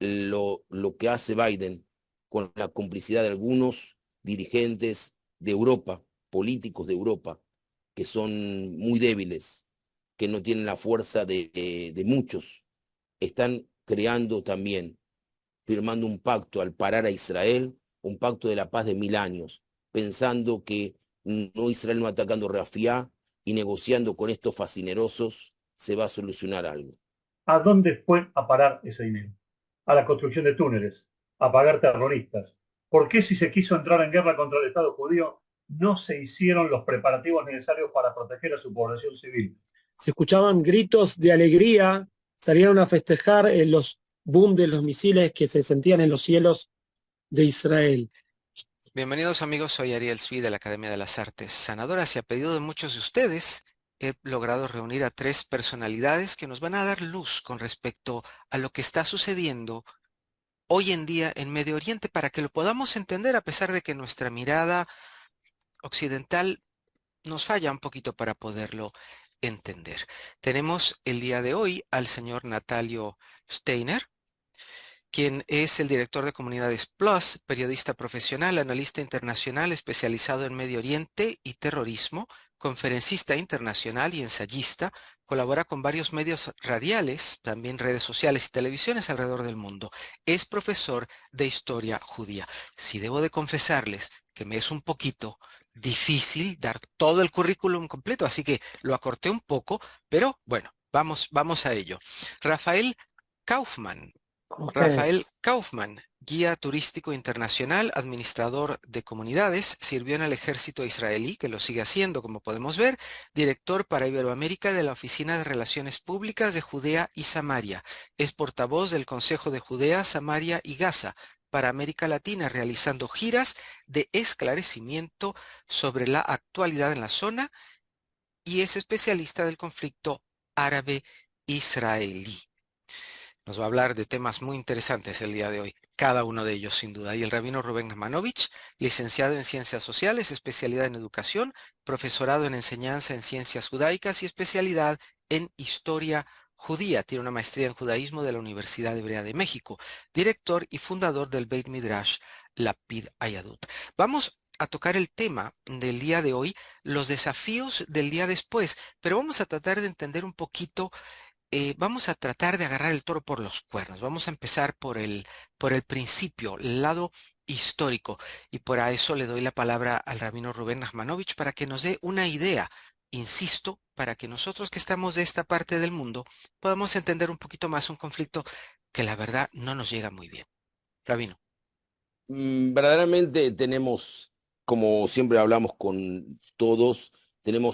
lo que hace Biden con la complicidad de algunos dirigentes de Europa, políticos de Europa, que son muy débiles, que no tienen la fuerza de muchos, están creando también, firmando un pacto al parar a Israel, un pacto de la paz de 1000 años, pensando que no Israel no atacando Rafiá y negociando con estos fascinerosos se va a solucionar algo. ¿A dónde fue a parar ese dinero? A la construcción de túneles, a pagar terroristas. ¿Por qué si se quiso entrar en guerra contra el Estado judío no se hicieron los preparativos necesarios para proteger a su población civil? Se escuchaban gritos de alegría, salieron a festejar los boom de los misiles que se sentían en los cielos de Israel. Bienvenidos amigos, soy Ariel Svi de la Academia de las Artes Sanadoras y a pedido de muchos de ustedes he logrado reunir a tres personalidades que nos van a dar luz con respecto a lo que está sucediendo hoy en día en Medio Oriente para que lo podamos entender a pesar de que nuestra mirada occidental nos falla un poquito para poderlo entender. Tenemos el día de hoy al señor Natalio Steiner, quien es el director de Comunidades Plus, periodista profesional, analista internacional especializado en Medio Oriente y terrorismo, conferencista internacional y ensayista, colabora con varios medios radiales, también redes sociales y televisiones alrededor del mundo. Es profesor de historia judía. Si debo de confesarles que me es un poquito difícil dar todo el currículum completo, así que lo acorté un poco, pero bueno, vamos a ello. Rafael Kaufman. Okay. Rafael Kaufman, guía turístico internacional, administrador de comunidades, sirvió en el ejército israelí, que lo sigue haciendo, como podemos ver, director para Iberoamérica de la Oficina de Relaciones Públicas de Judea y Samaria. Es portavoz del Consejo de Judea, Samaria y Gaza para América Latina, realizando giras de esclarecimiento sobre la actualidad en la zona y es especialista del conflicto árabe-israelí. Nos va a hablar de temas muy interesantes el día de hoy, cada uno de ellos sin duda. Y el rabino Rubén Nachmanovich, licenciado en Ciencias Sociales, especialidad en Educación, profesorado en Enseñanza en Ciencias Judaicas y especialidad en Historia Judía. Tiene una maestría en Judaísmo de la Universidad Hebrea de México, director y fundador del Beit Midrash Lapid Ayadut. Vamos a tocar el tema del día de hoy, los desafíos del día después, pero vamos a tratar de entender un poquito vamos a tratar de agarrar el toro por los cuernos. Vamos a empezar por el principio, el lado histórico. Y por eso le doy la palabra al rabino Rubén Nachmanovich para que nos dé una idea, insisto, para que nosotros que estamos de esta parte del mundo podamos entender un poquito más un conflicto que la verdad no nos llega muy bien. Rabino. Verdaderamente tenemos, como siempre hablamos con todos,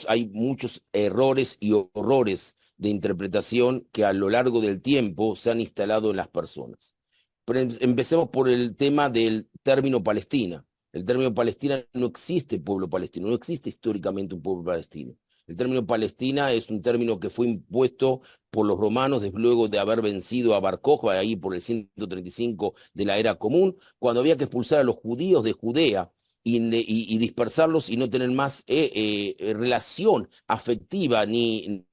hay muchos errores y horrores de interpretación que a lo largo del tiempo se han instalado en las personas. Pero empecemos por el tema del término Palestina. El término Palestina no existe pueblo palestino, no existe históricamente un pueblo palestino. El término Palestina es un término que fue impuesto por los romanos luego de haber vencido a Bar Kokhba ahí por el 135 de la era común, cuando había que expulsar a los judíos de Judea y dispersarlos y no tener más relación afectiva ni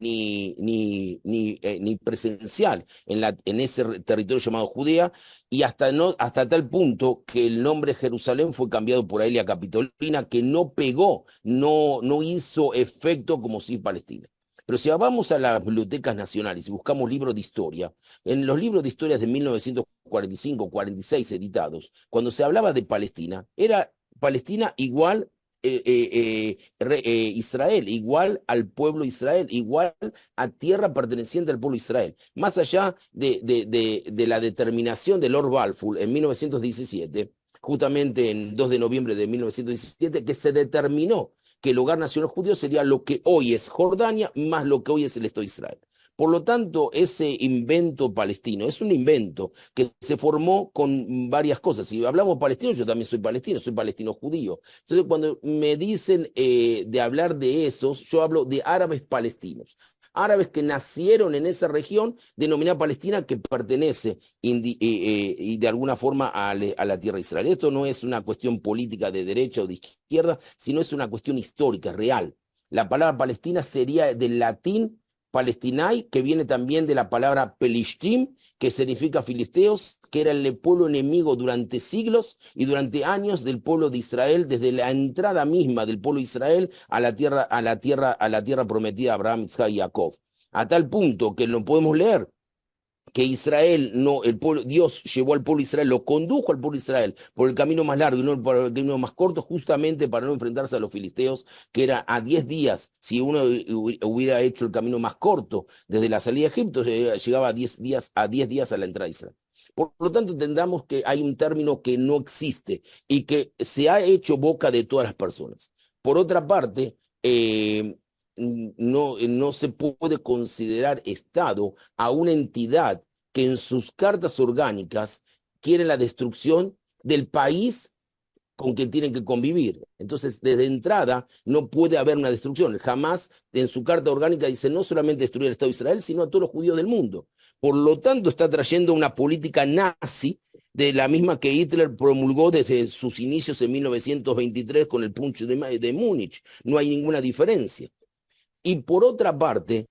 presencial en ese territorio llamado Judea, y hasta tal punto que el nombre Jerusalén fue cambiado por Aelia Capitolina, que no pegó, no hizo efecto como si Palestina. Pero si vamos a las bibliotecas nacionales y buscamos libros de historia, en los libros de historia de 1945-46 editados, cuando se hablaba de Palestina, era Palestina igual Israel, igual al pueblo Israel, igual a tierra perteneciente al pueblo Israel. Más allá de la determinación de Lord Balfour en 1917, justamente en 2 de noviembre de 1917, que se determinó que el hogar nacional judío sería lo que hoy es Jordania más lo que hoy es el Estado de Israel. Por lo tanto, ese invento palestino es un invento que se formó con varias cosas. Si hablamos palestino, yo también soy palestino judío. Entonces, cuando me dicen de hablar de esos, yo hablo de árabes palestinos. Árabes que nacieron en esa región denominada Palestina, que pertenece y de alguna forma a la tierra de Israel. Esto no es una cuestión política de derecha o de izquierda, sino es una cuestión histórica, real. La palabra Palestina sería del latín Palestinai, que viene también de la palabra Pelishtim, que significa filisteos, que era el pueblo enemigo durante siglos y durante años del pueblo de Israel, desde la entrada misma del pueblo de Israel a la tierra prometida a Abraham, Isaac y Jacob. A tal punto que lo podemos leer que Israel, no, el pueblo, Dios llevó al pueblo de Israel, lo condujo al pueblo de Israel por el camino más largo y no por el camino más corto, justamente para no enfrentarse a los filisteos, que era a 10 días. Si uno hubiera hecho el camino más corto desde la salida de Egipto, llegaba a 10 días, a la entrada de Israel. Por lo tanto, entendamos que hay un término que no existe y que se ha hecho boca de todas las personas. Por otra parte, no se puede considerar Estado a una entidad que en sus cartas orgánicas quiere la destrucción del país con que tienen que convivir. Entonces, desde entrada, no puede haber una destrucción. Jamás en su carta orgánica dice no solamente destruir el Estado de Israel, sino a todos los judíos del mundo. Por lo tanto, está trayendo una política nazi de la misma que Hitler promulgó desde sus inicios en 1923 con el Punch de Múnich. No hay ninguna diferencia. Y por otra parte,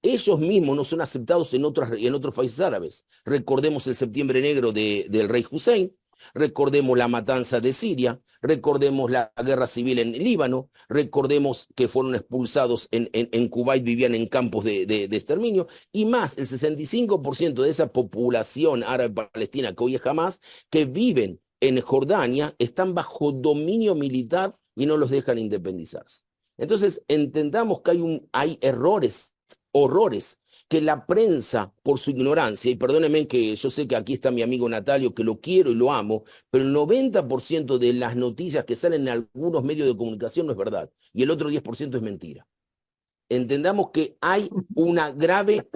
ellos mismos no son aceptados en otros países árabes. Recordemos el Septiembre Negro del rey Hussein, recordemos la matanza de Siria, recordemos la guerra civil en Líbano, recordemos que fueron expulsados en Kuwait, vivían en campos de exterminio, y más, el 65% de esa población árabe palestina que hoy es Hamas, que viven en Jordania, están bajo dominio militar y no los dejan independizarse. Entonces, entendamos que hay errores, horrores, que la prensa, por su ignorancia, y perdónenme que yo sé que aquí está mi amigo Natalio, que lo quiero y lo amo, pero el 90% de las noticias que salen en algunos medios de comunicación no es verdad, y el otro 10% es mentira. Entendamos que hay una grave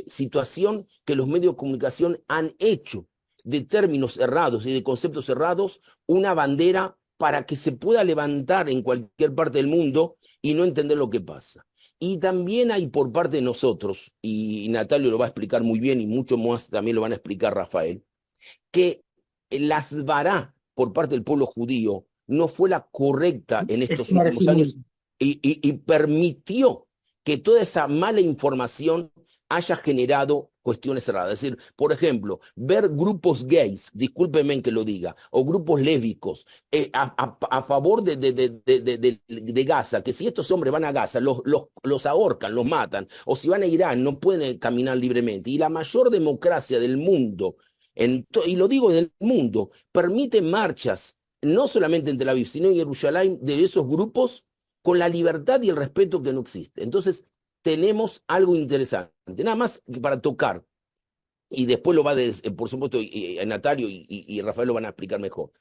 situación que los medios de comunicación han hecho de términos errados y de conceptos errados una bandera para que se pueda levantar en cualquier parte del mundo y no entender lo que pasa. Y también hay por parte de nosotros, y Natalio lo va a explicar muy bien y mucho más también lo van a explicar Rafael, que las vará por parte del pueblo judío no fue la correcta en estos últimos años y permitió que toda esa mala información haya generado cuestiones cerradas. Es decir, por ejemplo, ver grupos gays, discúlpenme que lo diga, o grupos lésbicos a favor de Gaza, que si estos hombres van a Gaza, los ahorcan, los matan, o si van a Irán, no pueden caminar libremente. Y la mayor democracia del mundo, y lo digo del mundo, permite marchas, no solamente en Tel Aviv, sino en Jerusalén, de esos grupos, con la libertad y el respeto que no existe. Entonces, tenemos algo interesante, nada más que para tocar, y después lo va a, por supuesto, Natalio y Rafael lo van a explicar mejor.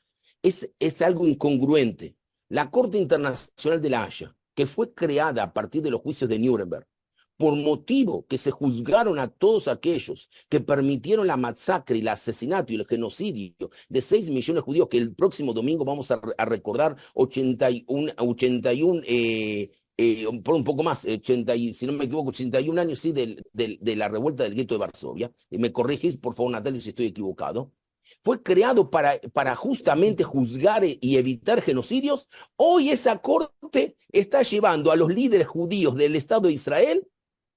Es algo incongruente. La Corte Internacional de la Haya, que fue creada a partir de los juicios de Nuremberg, por motivo que se juzgaron a todos aquellos que permitieron la masacre y el asesinato y el genocidio de 6 millones de judíos, que el próximo domingo vamos a recordar 81 por un poco más, si no me equivoco, 81 años, sí, de la revuelta del gueto de Varsovia. Me corregís, por favor, Natalia, si estoy equivocado. Fue creado para justamente juzgar y evitar genocidios. Hoy esa corte está llevando a los líderes judíos del Estado de Israel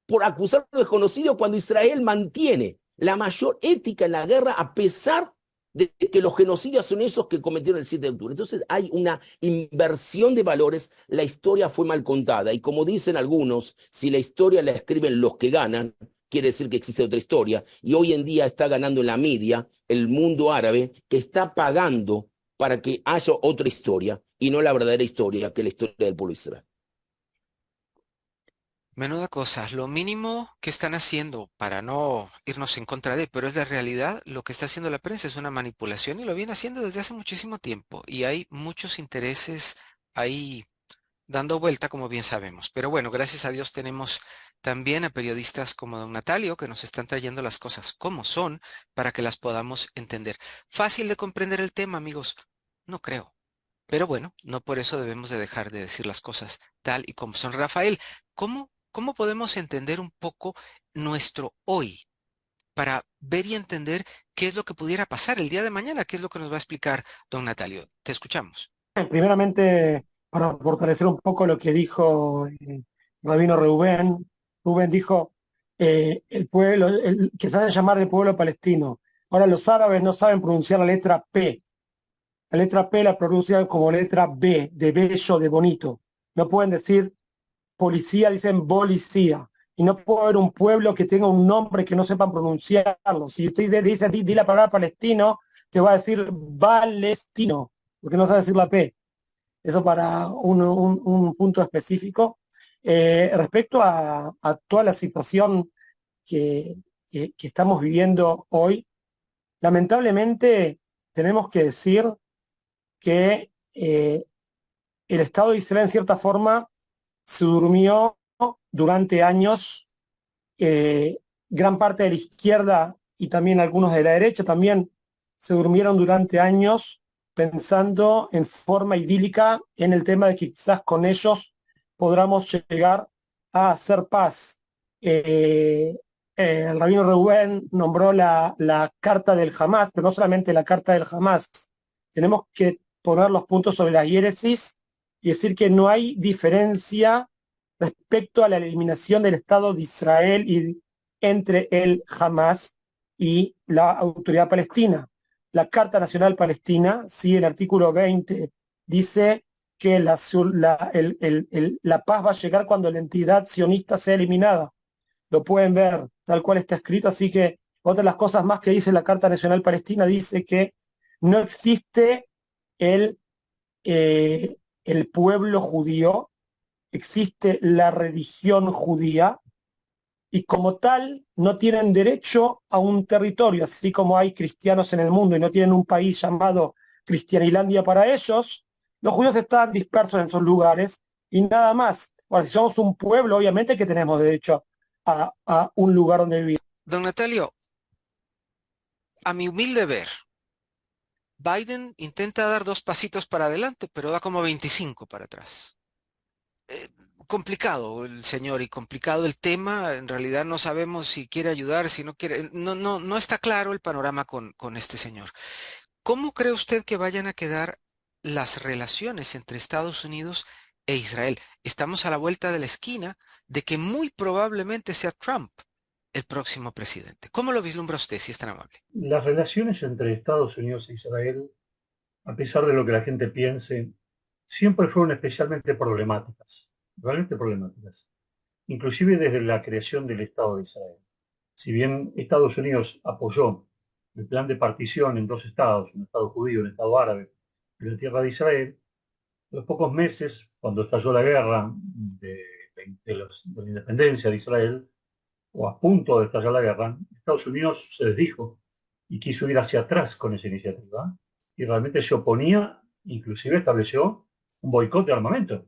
por acusarlo de genocidio cuando Israel mantiene la mayor ética en la guerra a pesar de que los genocidios son esos que cometieron el 7 de octubre. Entonces hay una inversión de valores, la historia fue mal contada y como dicen algunos, si la historia la escriben los que ganan, quiere decir que existe otra historia y hoy en día está ganando en la media el mundo árabe que está pagando para que haya otra historia y no la verdadera historia que es la historia del pueblo de Israel. Menuda cosa, lo mínimo que están haciendo para no irnos en contra de, pero es la realidad, lo que está haciendo la prensa es una manipulación y lo viene haciendo desde hace muchísimo tiempo y hay muchos intereses ahí dando vuelta, como bien sabemos. Pero bueno, gracias a Dios tenemos también a periodistas como don Natalio que nos están trayendo las cosas como son para que las podamos entender. ¿Fácil de comprender el tema, amigos? No creo. Pero bueno, no por eso debemos de dejar de decir las cosas tal y como son. Rafael, ¿cómo podemos entender un poco nuestro hoy para ver y entender qué es lo que pudiera pasar el día de mañana? ¿Qué es lo que nos va a explicar don Natalio? Te escuchamos. Primeramente, para fortalecer un poco lo que dijo Rabino Reuben. Reuben dijo, el pueblo, que se hace llamar el pueblo palestino. Ahora los árabes no saben pronunciar la letra P. La letra P la pronuncian como letra B, de bello, de bonito. No pueden decir policía, dicen policía. Y no puede haber un pueblo que tenga un nombre que no sepan pronunciarlo. Si usted dice, di la palabra palestino, te va a decir palestino, porque no sabe decir la P. Eso para un punto específico. Respecto a toda la situación que estamos viviendo hoy, lamentablemente tenemos que decir que el Estado de Israel en cierta forma se durmió durante años. Gran parte de la izquierda y también algunos de la derecha también se durmieron durante años pensando en forma idílica en el tema de que quizás con ellos podamos llegar a hacer paz. El rabino Reuben nombró la carta del Hamas, pero no solamente la carta del Hamas. Tenemos que poner los puntos sobre las diéresis y decir que no hay diferencia respecto a la eliminación del Estado de Israel y entre el Hamas y la Autoridad Palestina. La Carta Nacional Palestina, sí, el artículo 20, dice que la paz va a llegar cuando la entidad sionista sea eliminada. Lo pueden ver tal cual está escrito, así que otra de las cosas más que dice la Carta Nacional Palestina dice que no existe el, el pueblo judío, existe la religión judía y como tal no tienen derecho a un territorio, así como hay cristianos en el mundo y no tienen un país llamado Cristianilandia para ellos, los judíos están dispersos en sus lugares y nada más. Ahora, si somos un pueblo, obviamente que tenemos derecho a un lugar donde vivir. Don Natalio, a mi humilde ver, Biden intenta dar 2 pasitos para adelante, pero da como 25 para atrás. Eh, Complicado el señor y complicado el tema. En realidad no sabemos si quiere ayudar, si no quiere. No está claro el panorama con este señor. ¿Cómo cree usted que vayan a quedar las relaciones entre Estados Unidos e Israel? Estamos a la vuelta de la esquina de que muy probablemente sea Trump el próximo presidente. ¿Cómo lo vislumbra usted, si es tan amable? Las relaciones entre Estados Unidos e Israel, a pesar de lo que la gente piense, siempre fueron especialmente problemáticas, realmente problemáticas, inclusive desde la creación del Estado de Israel. Si bien Estados Unidos apoyó el plan de partición en 2 estados, un Estado judío y un Estado árabe, en la tierra de Israel, a los pocos meses, cuando estalló la guerra de la independencia de Israel, o a punto de estallar la guerra, Estados Unidos se desdijo y quiso ir hacia atrás con esa iniciativa y realmente se oponía, inclusive estableció un boicot de armamento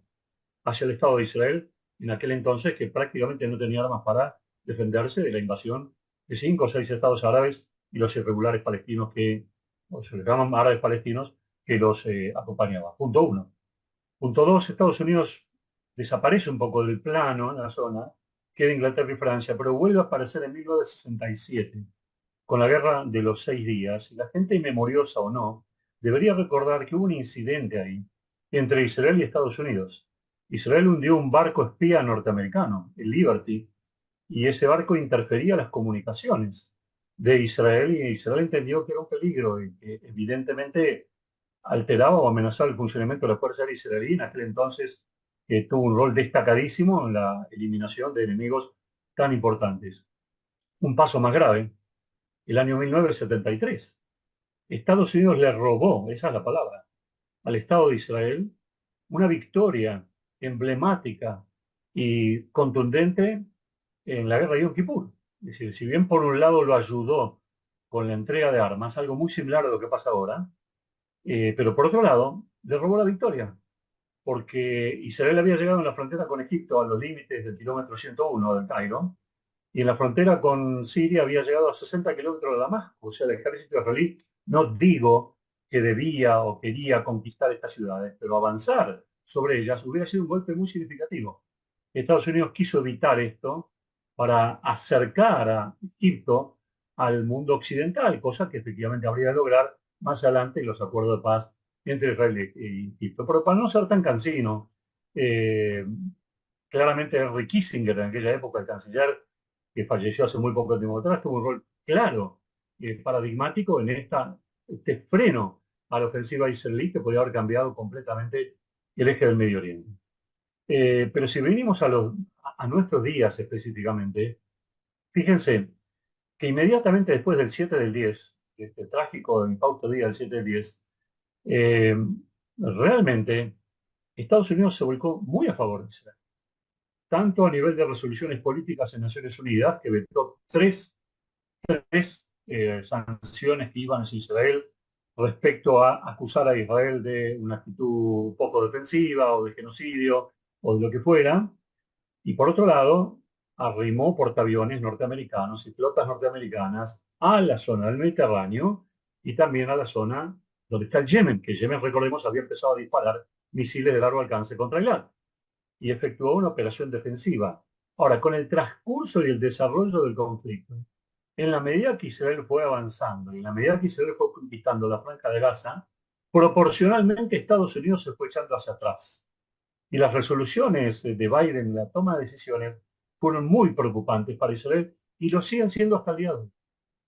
hacia el Estado de Israel en aquel entonces, que prácticamente no tenía armas para defenderse de la invasión de 5 o 6 estados árabes y los irregulares palestinos o se les llaman árabes palestinos, que los acompañaban. Punto uno. Punto dos, Estados Unidos desaparece un poco del plano en la zona, queda Inglaterra y Francia, pero vuelve a aparecer en 1967, con la guerra de los 6 días. Y la gente inmemoriosa o no, debería recordar que hubo un incidente ahí entre Israel y Estados Unidos. Israel hundió un barco espía norteamericano, el Liberty, y ese barco interfería las comunicaciones de Israel, y Israel entendió que era un peligro y que evidentemente alteraba o amenazaba el funcionamiento de la Fuerza Aérea israelí, en aquel entonces que tuvo un rol destacadísimo en la eliminación de enemigos tan importantes. Un paso más grave, el año 1973. Estados Unidos le robó, esa es la palabra, al Estado de Israel una victoria emblemática y contundente en la guerra de Yom Kippur. Es decir, si bien por un lado lo ayudó con la entrega de armas, algo muy similar a lo que pasa ahora, pero por otro lado le robó la victoria, porque Israel había llegado en la frontera con Egipto a los límites del kilómetro 101 del Cairo, y en la frontera con Siria había llegado a 60 kilómetros de Damasco. O sea, el ejército israelí, no digo que debía o quería conquistar estas ciudades, pero avanzar sobre ellas hubiera sido un golpe muy significativo. Estados Unidos quiso evitar esto para acercar a Egipto al mundo occidental, cosa que efectivamente habría de lograr más adelante en los acuerdos de paz entre Israel y Egipto. Pero para no ser tan cansino, claramente Henry Kissinger, en aquella época el canciller, que falleció hace muy poco tiempo atrás, tuvo un rol claro, paradigmático en este freno a la ofensiva israelí que podría haber cambiado completamente el eje del Medio Oriente. Pero si venimos a nuestros días específicamente, fíjense que inmediatamente después del 7 del 10, este trágico infausto día del 7 del 10, realmente Estados Unidos se volcó muy a favor de Israel, tanto a nivel de resoluciones políticas en Naciones Unidas, que vetó tres sanciones que iban hacia Israel respecto a acusar a Israel de una actitud poco defensiva o de genocidio o de lo que fuera. Y por otro lado, arrimó portaaviones norteamericanos y flotas norteamericanas a la zona del Mediterráneo y también a la zona donde está el Yemen, que Yemen, recordemos, había empezado a disparar misiles de largo alcance contra Irak y efectuó una operación defensiva. Ahora, con el transcurso y el desarrollo del conflicto, en la medida que Israel fue avanzando y en la medida que Israel fue conquistando la Franja de Gaza, proporcionalmente Estados Unidos se fue echando hacia atrás. Y las resoluciones de Biden, la toma de decisiones, fueron muy preocupantes para Israel y lo siguen siendo hasta el día de hoy.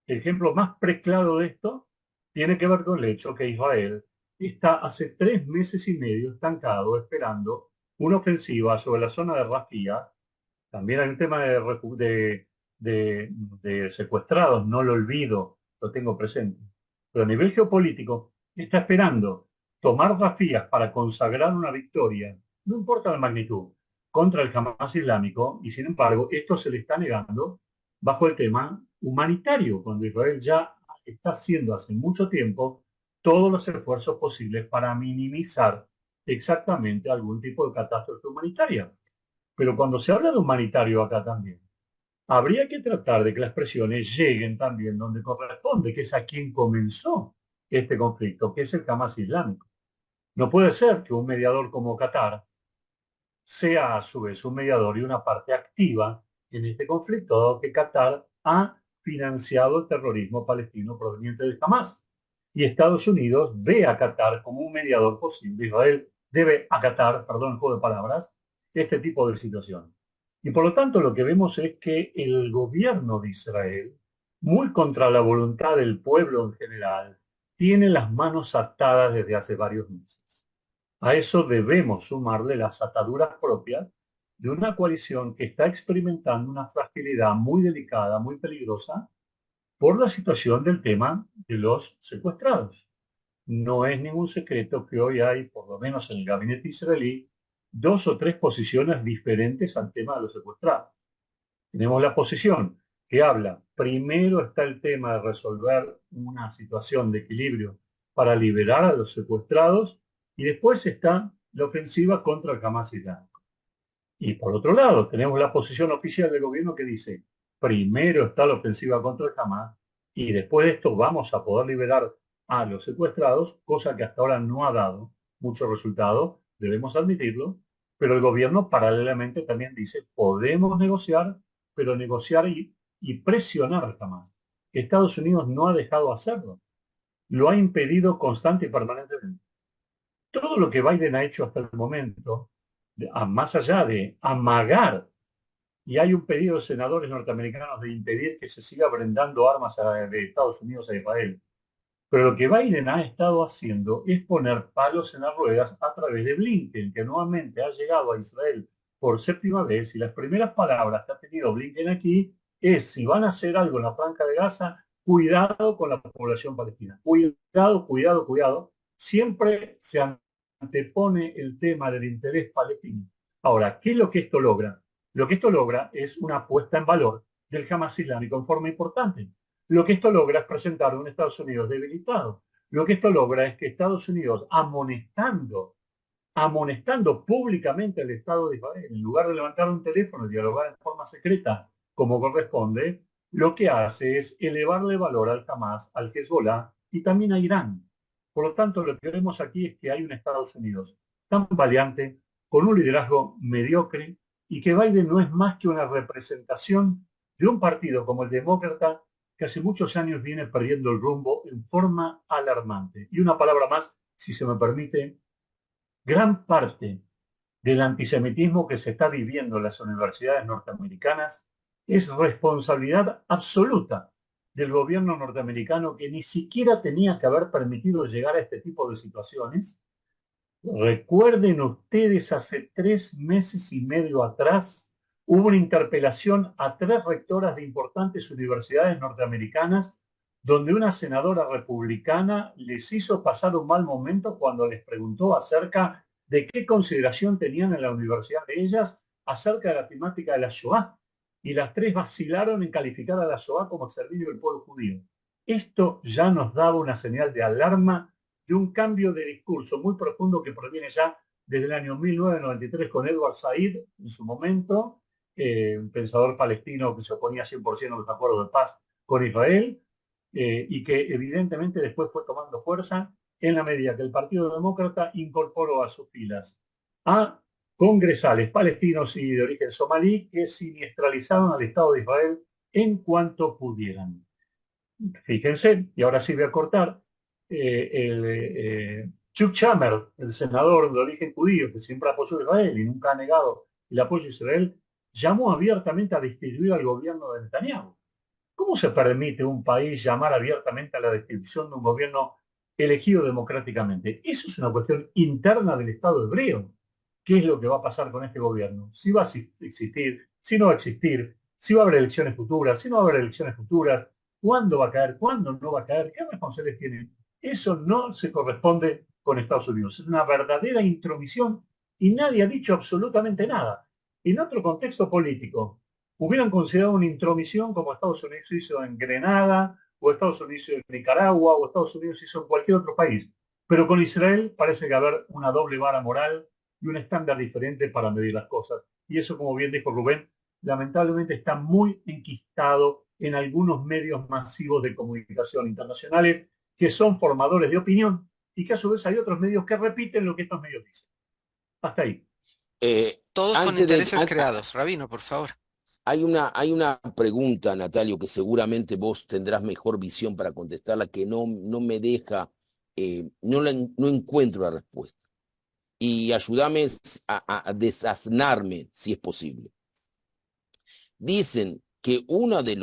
El ejemplo más preclaro de esto tiene que ver con el hecho que Israel está hace 3 meses y medio estancado esperando una ofensiva sobre la zona de Rafía. También hay un tema de secuestrados, no lo olvido, lo tengo presente. Pero a nivel geopolítico, está esperando tomar Rafía para consagrar una victoria, no importa la magnitud, contra el Hamas islámico, y sin embargo, esto se le está negando bajo el tema humanitario, cuando Israel ya está haciendo hace mucho tiempo todos los esfuerzos posibles para minimizar exactamente algún tipo de catástrofe humanitaria. Pero cuando se habla de humanitario acá también, habría que tratar de que las presiones lleguen también donde corresponde, que es a quien comenzó este conflicto, que es el Hamas islámico. No puede ser que un mediador como Qatar sea a su vez un mediador y una parte activa en este conflicto, dado que Qatar ha financiado el terrorismo palestino proveniente del Hamas. Y Estados Unidos ve a Qatar como un mediador posible. Israel debe acatar, perdón el juego de palabras, este tipo de situación. Y por lo tanto lo que vemos es que el gobierno de Israel, muy contra la voluntad del pueblo en general, tiene las manos atadas desde hace varios meses. A eso debemos sumarle las ataduras propias de una coalición que está experimentando una fragilidad muy delicada, muy peligrosa, por la situación del tema de los secuestrados. No es ningún secreto que hoy hay, por lo menos en el gabinete israelí, 2 o 3 posiciones diferentes al tema de los secuestrados. Tenemos la posición que habla, primero está el tema de resolver una situación de equilibrio para liberar a los secuestrados, y después está la ofensiva contra el Hamas islámico. Y por otro lado, tenemos la posición oficial del gobierno que dice, primero está la ofensiva contra el Hamas y después de esto vamos a poder liberar a los secuestrados, cosa que hasta ahora no ha dado mucho resultado, debemos admitirlo, pero el gobierno paralelamente también dice, podemos negociar, pero negociar y presionar al Hamas. Estados Unidos no ha dejado hacerlo, lo ha impedido constante y permanentemente. Todo lo que Biden ha hecho hasta el momento, más allá de amagar, y hay un pedido de senadores norteamericanos de impedir que se siga brindando armas de Estados Unidos a Israel, pero lo que Biden ha estado haciendo es poner palos en las ruedas a través de Blinken, que nuevamente ha llegado a Israel por 7ª vez, y las primeras palabras que ha tenido Blinken aquí es, si van a hacer algo en la Franja de Gaza, cuidado con la población palestina. Cuidado, cuidado, cuidado. Siempre se antepone el tema del interés palestino. Ahora, ¿qué es lo que esto logra? Lo que esto logra es una puesta en valor del Hamas islámico en forma importante. Lo que esto logra es presentar a un Estados Unidos debilitado. Lo que esto logra es que Estados Unidos, amonestando públicamente al Estado de Israel, en lugar de levantar un teléfono y dialogar en forma secreta como corresponde, lo que hace es elevarle valor al Hamas, al Hezbollah y también a Irán. Por lo tanto, lo que vemos aquí es que hay un Estados Unidos tan valiente, con un liderazgo mediocre, y que Biden no es más que una representación de un partido como el demócrata que hace muchos años viene perdiendo el rumbo en forma alarmante. Y una palabra más, si se me permite, gran parte del antisemitismo que se está viviendo en las universidades norteamericanas es responsabilidad absoluta del gobierno norteamericano, que ni siquiera tenía que haber permitido llegar a este tipo de situaciones. Recuerden ustedes, hace 3 meses y medio atrás hubo una interpelación a 3 rectoras de importantes universidades norteamericanas, donde una senadora republicana les hizo pasar un mal momento cuando les preguntó acerca de qué consideración tenían en la universidad de ellas acerca de la temática de la Shoah. Y las 3 vacilaron en calificar a la Shoah como exterminio del pueblo judío. Esto ya nos daba una señal de alarma, de un cambio de discurso muy profundo que proviene ya desde el año 1993 con Edward Said, en su momento, un pensador palestino que se oponía 100% a los acuerdos de paz con Israel, y que evidentemente después fue tomando fuerza en la medida que el Partido Demócrata incorporó a sus filas a congresales palestinos y de origen somalí que siniestralizaron al Estado de Israel en cuanto pudieran. Fíjense, y ahora sí voy a cortar, Chuck Schumer, el senador de origen judío que siempre apoyó a Israel y nunca ha negado el apoyo a Israel, llamó abiertamente a destituir al gobierno de Netanyahu. ¿Cómo se permite un país llamar abiertamente a la destitución de un gobierno elegido democráticamente? Eso es una cuestión interna del Estado hebreo. ¿Qué es lo que va a pasar con este gobierno? Si va a existir, si no va a existir, si va a haber elecciones futuras, si no va a haber elecciones futuras, cuándo va a caer, cuándo no va a caer, qué responsabilidades tienen. Eso no se corresponde con Estados Unidos. Es una verdadera intromisión y nadie ha dicho absolutamente nada. En otro contexto político, hubieran considerado una intromisión como Estados Unidos hizo en Grenada, o Estados Unidos hizo en Nicaragua, o Estados Unidos hizo en cualquier otro país. Pero con Israel parece que haber una doble vara moral y un estándar diferente para medir las cosas. Y eso, como bien dijo Rubén, lamentablemente está muy enquistado en algunos medios masivos de comunicación internacionales que son formadores de opinión y que a su vez hay otros medios que repiten lo que estos medios dicen. Hasta ahí. Todos con Antes de, intereses creados. Rabino, por favor. hay una pregunta, Natalio, que seguramente vos tendrás mejor visión para contestarla, que no me deja, no encuentro la respuesta. Y ayúdame a desasnarme, si es posible. Dicen que una de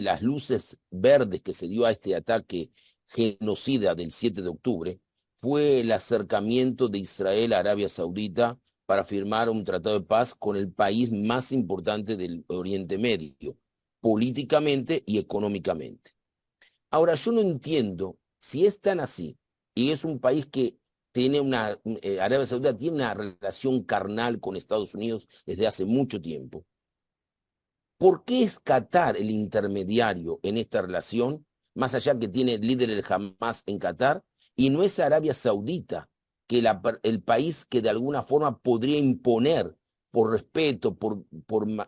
las luces verdes que se dio a este ataque genocida del 7 de octubre fue el acercamiento de Israel a Arabia Saudita para firmar un tratado de paz con el país más importante del Oriente Medio, políticamente y económicamente. Ahora, yo no entiendo si es tan así, y es un país que tiene Arabia Saudita tiene una relación carnal con Estados Unidos desde hace mucho tiempo. ¿Por qué es Qatar el intermediario en esta relación, más allá que tiene líder el Hamas en Qatar, y no es Arabia Saudita, que el país que de alguna forma podría imponer por respeto, por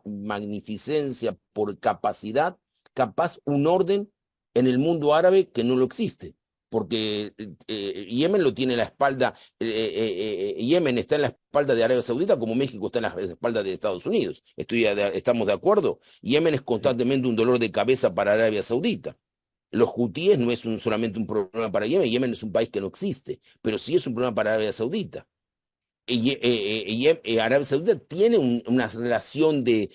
magnificencia, por capacidad, capaz un orden en el mundo árabe que no lo existe? Porque Yemen lo tiene en la espalda, Yemen está en la espalda de Arabia Saudita como México está en la espalda de Estados Unidos. ¿Estamos de acuerdo? Yemen es constantemente un dolor de cabeza para Arabia Saudita. Los hutíes no es solamente un problema para Yemen, Yemen es un país que no existe, pero sí es un problema para Arabia Saudita. Arabia Saudita tiene una relación de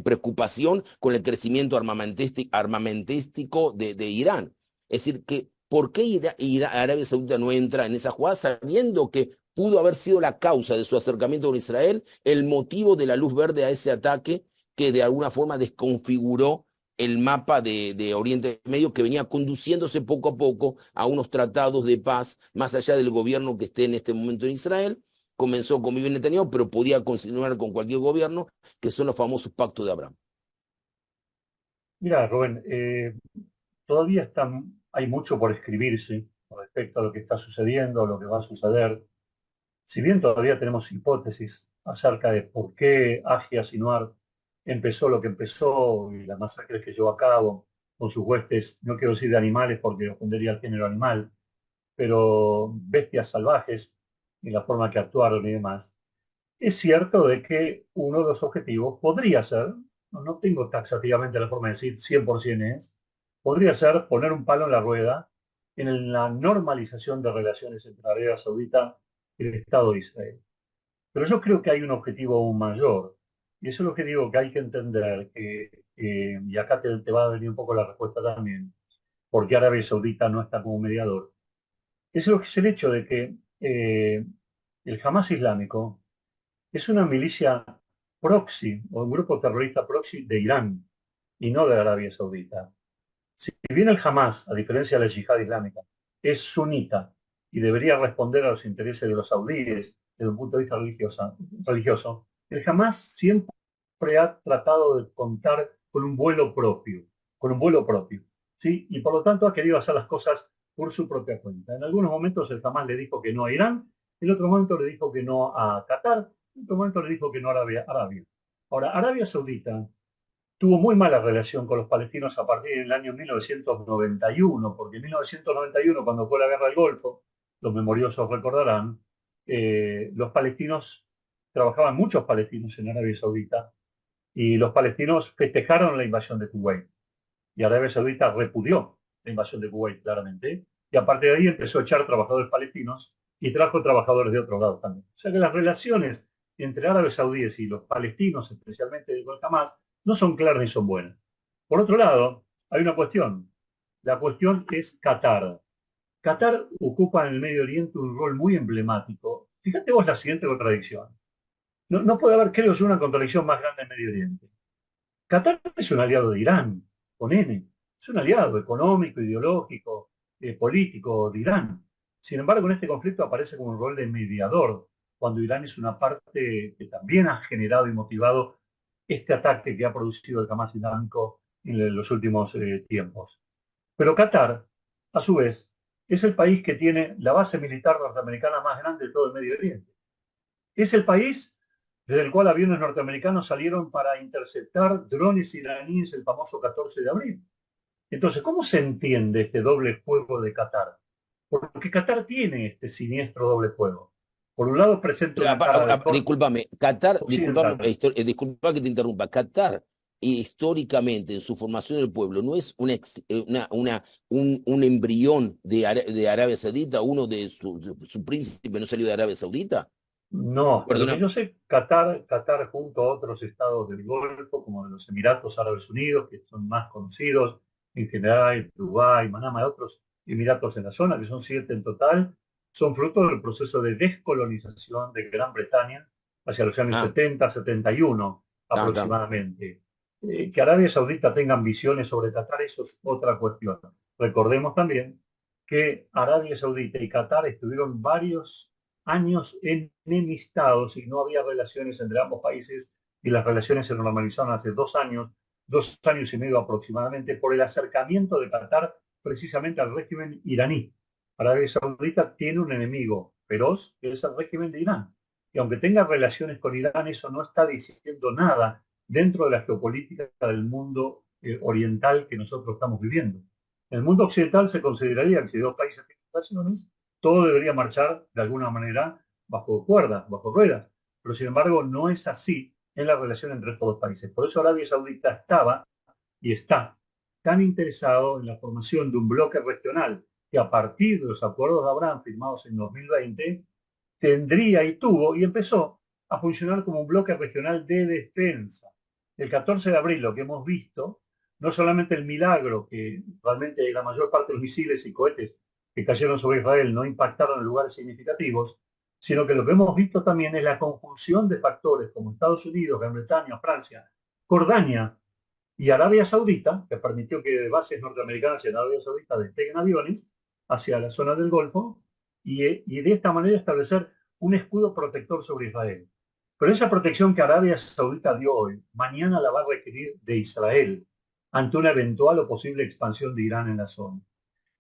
preocupación con el crecimiento armamentístico de Irán. Es decir, que ¿por qué Arabia Saudita no entra en esa jugada sabiendo que pudo haber sido la causa de su acercamiento con Israel, el motivo de la luz verde a ese ataque que de alguna forma desconfiguró el mapa de Oriente Medio, que venía conduciéndose poco a poco a unos tratados de paz, más allá del gobierno que esté en este momento en Israel? Comenzó con Bibi Netanyahu, pero podía continuar con cualquier gobierno, que son los famosos pactos de Abraham. Mira, Rubén, todavía hay mucho por escribirse respecto a lo que está sucediendo, a lo que va a suceder. Si bien todavía tenemos hipótesis acerca de por qué Agia Sinuar empezó lo que empezó y las masacres que llevó a cabo con sus huestes, no quiero decir de animales porque ofendería al género animal, pero bestias salvajes y la forma que actuaron y demás, es cierto de que uno de los objetivos podría ser, no tengo taxativamente la forma de decir 100% podría ser poner un palo en la rueda en la normalización de relaciones entre Arabia Saudita y el Estado de Israel. Pero yo creo que hay un objetivo aún mayor, y eso es lo que digo que hay que entender, y acá te va a venir un poco la respuesta también, porque Arabia Saudita no está como mediador. Eso es el hecho de que el Hamas islámico es una milicia proxy, o un grupo terrorista proxy de Irán, y no de Arabia Saudita. Si bien el Hamas, a diferencia de la yihad islámica, es sunita y debería responder a los intereses de los saudíes desde un punto de vista religioso, el Hamas siempre ha tratado de contar con un vuelo propio, ¿sí? Y por lo tanto ha querido hacer las cosas por su propia cuenta. En algunos momentos el Hamas le dijo que no a Irán, en otro momento le dijo que no a Qatar, en otro momento le dijo que no a Arabia. Ahora, Arabia Saudita tuvo muy mala relación con los palestinos a partir del año 1991, porque en 1991, cuando fue la guerra del Golfo, los memoriosos recordarán, los palestinos, trabajaban muchos palestinos en Arabia Saudita, y los palestinos festejaron la invasión de Kuwait. Y Arabia Saudita repudió la invasión de Kuwait, claramente, y a partir de ahí empezó a echar trabajadores palestinos y trajo trabajadores de otros lados también. O sea que las relaciones entre árabes saudíes y los palestinos, especialmente con Hamas, no son claras ni son buenas. Por otro lado, hay una cuestión. La cuestión es Qatar. Qatar ocupa en el Medio Oriente un rol muy emblemático. Fíjate vos la siguiente contradicción. No puede haber, creo yo, una contradicción más grande en Medio Oriente. Qatar es un aliado de Irán, con N. Es un aliado económico, ideológico, político de Irán. Sin embargo, en este conflicto aparece como un rol de mediador, cuando Irán es una parte que también ha generado y motivado este ataque que ha producido el Hamas islámico en los últimos tiempos. Pero Qatar, a su vez, es el país que tiene la base militar norteamericana más grande de todo el Medio Oriente. Es el país desde el cual aviones norteamericanos salieron para interceptar drones iraníes el famoso 14 de abril. Entonces, ¿cómo se entiende este doble juego de Qatar? Porque Qatar tiene este siniestro doble juego. Por un lado presenta Pero, una cara de corte discúlpame, Qatar, occidental. disculpa que te interrumpa, Qatar históricamente en su formación del pueblo no es un embrión de Arabia Saudita, uno de su príncipe no salió de Arabia Saudita. No, hasta lo que Perdona. yo sé, Qatar junto a otros estados del Golfo, como de los Emiratos Árabes Unidos, que son más conocidos, en general, Dubái, Manama y otros emiratos en la zona, que son 7 en total, son fruto del proceso de descolonización de Gran Bretaña hacia los años 70, 71 aproximadamente. Que Arabia Saudita tenga ambiciones sobre Qatar, eso es otra cuestión. Recordemos también que Arabia Saudita y Qatar estuvieron varios años enemistados y no había relaciones entre ambos países, y las relaciones se normalizaron hace 2 años y medio aproximadamente, por el acercamiento de Qatar precisamente al régimen iraní. Arabia Saudita tiene un enemigo feroz, que es el régimen de Irán. Y aunque tenga relaciones con Irán, eso no está diciendo nada dentro de la geopolítica del mundo oriental que nosotros estamos viviendo. En el mundo occidental se consideraría que si dos países tienen relaciones, todo debería marchar de alguna manera bajo cuerdas, bajo ruedas. Pero sin embargo no es así en la relación entre estos dos países. Por eso Arabia Saudita estaba y está tan interesado en la formación de un bloque regional que a partir de los acuerdos de Abraham firmados en 2020 tendría y tuvo y empezó a funcionar como un bloque regional de defensa. El 14 de abril lo que hemos visto, no solamente el milagro que realmente la mayor parte de los misiles y cohetes que cayeron sobre Israel no impactaron en lugares significativos, sino que lo que hemos visto también es la conjunción de factores como Estados Unidos, Gran Bretaña, Francia, Jordania y Arabia Saudita, que permitió que bases norteamericanas en Arabia Saudita despeguen aviones hacia la zona del Golfo y de esta manera establecer un escudo protector sobre Israel. Pero esa protección que Arabia Saudita dio hoy, mañana la va a requerir de Israel ante una eventual o posible expansión de Irán en la zona.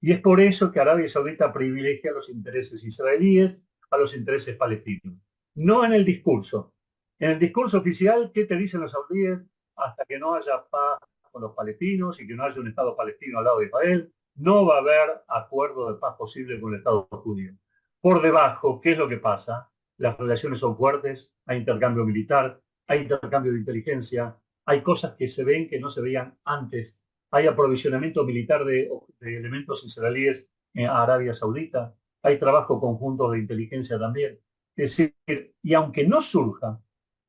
Y es por eso que Arabia Saudita privilegia los intereses israelíes a los intereses palestinos. No en el discurso. En el discurso oficial, ¿qué te dicen los saudíes? Hasta que no haya paz con los palestinos y que no haya un Estado palestino al lado de Israel, no va a haber acuerdo de paz posible con el Estado judío. Por debajo, ¿qué es lo que pasa? Las relaciones son fuertes, hay intercambio militar, hay intercambio de inteligencia, hay cosas que se ven que no se veían antes, hay aprovisionamiento militar de elementos israelíes a Arabia Saudita, hay trabajo conjunto de inteligencia también. Es decir, y aunque no surja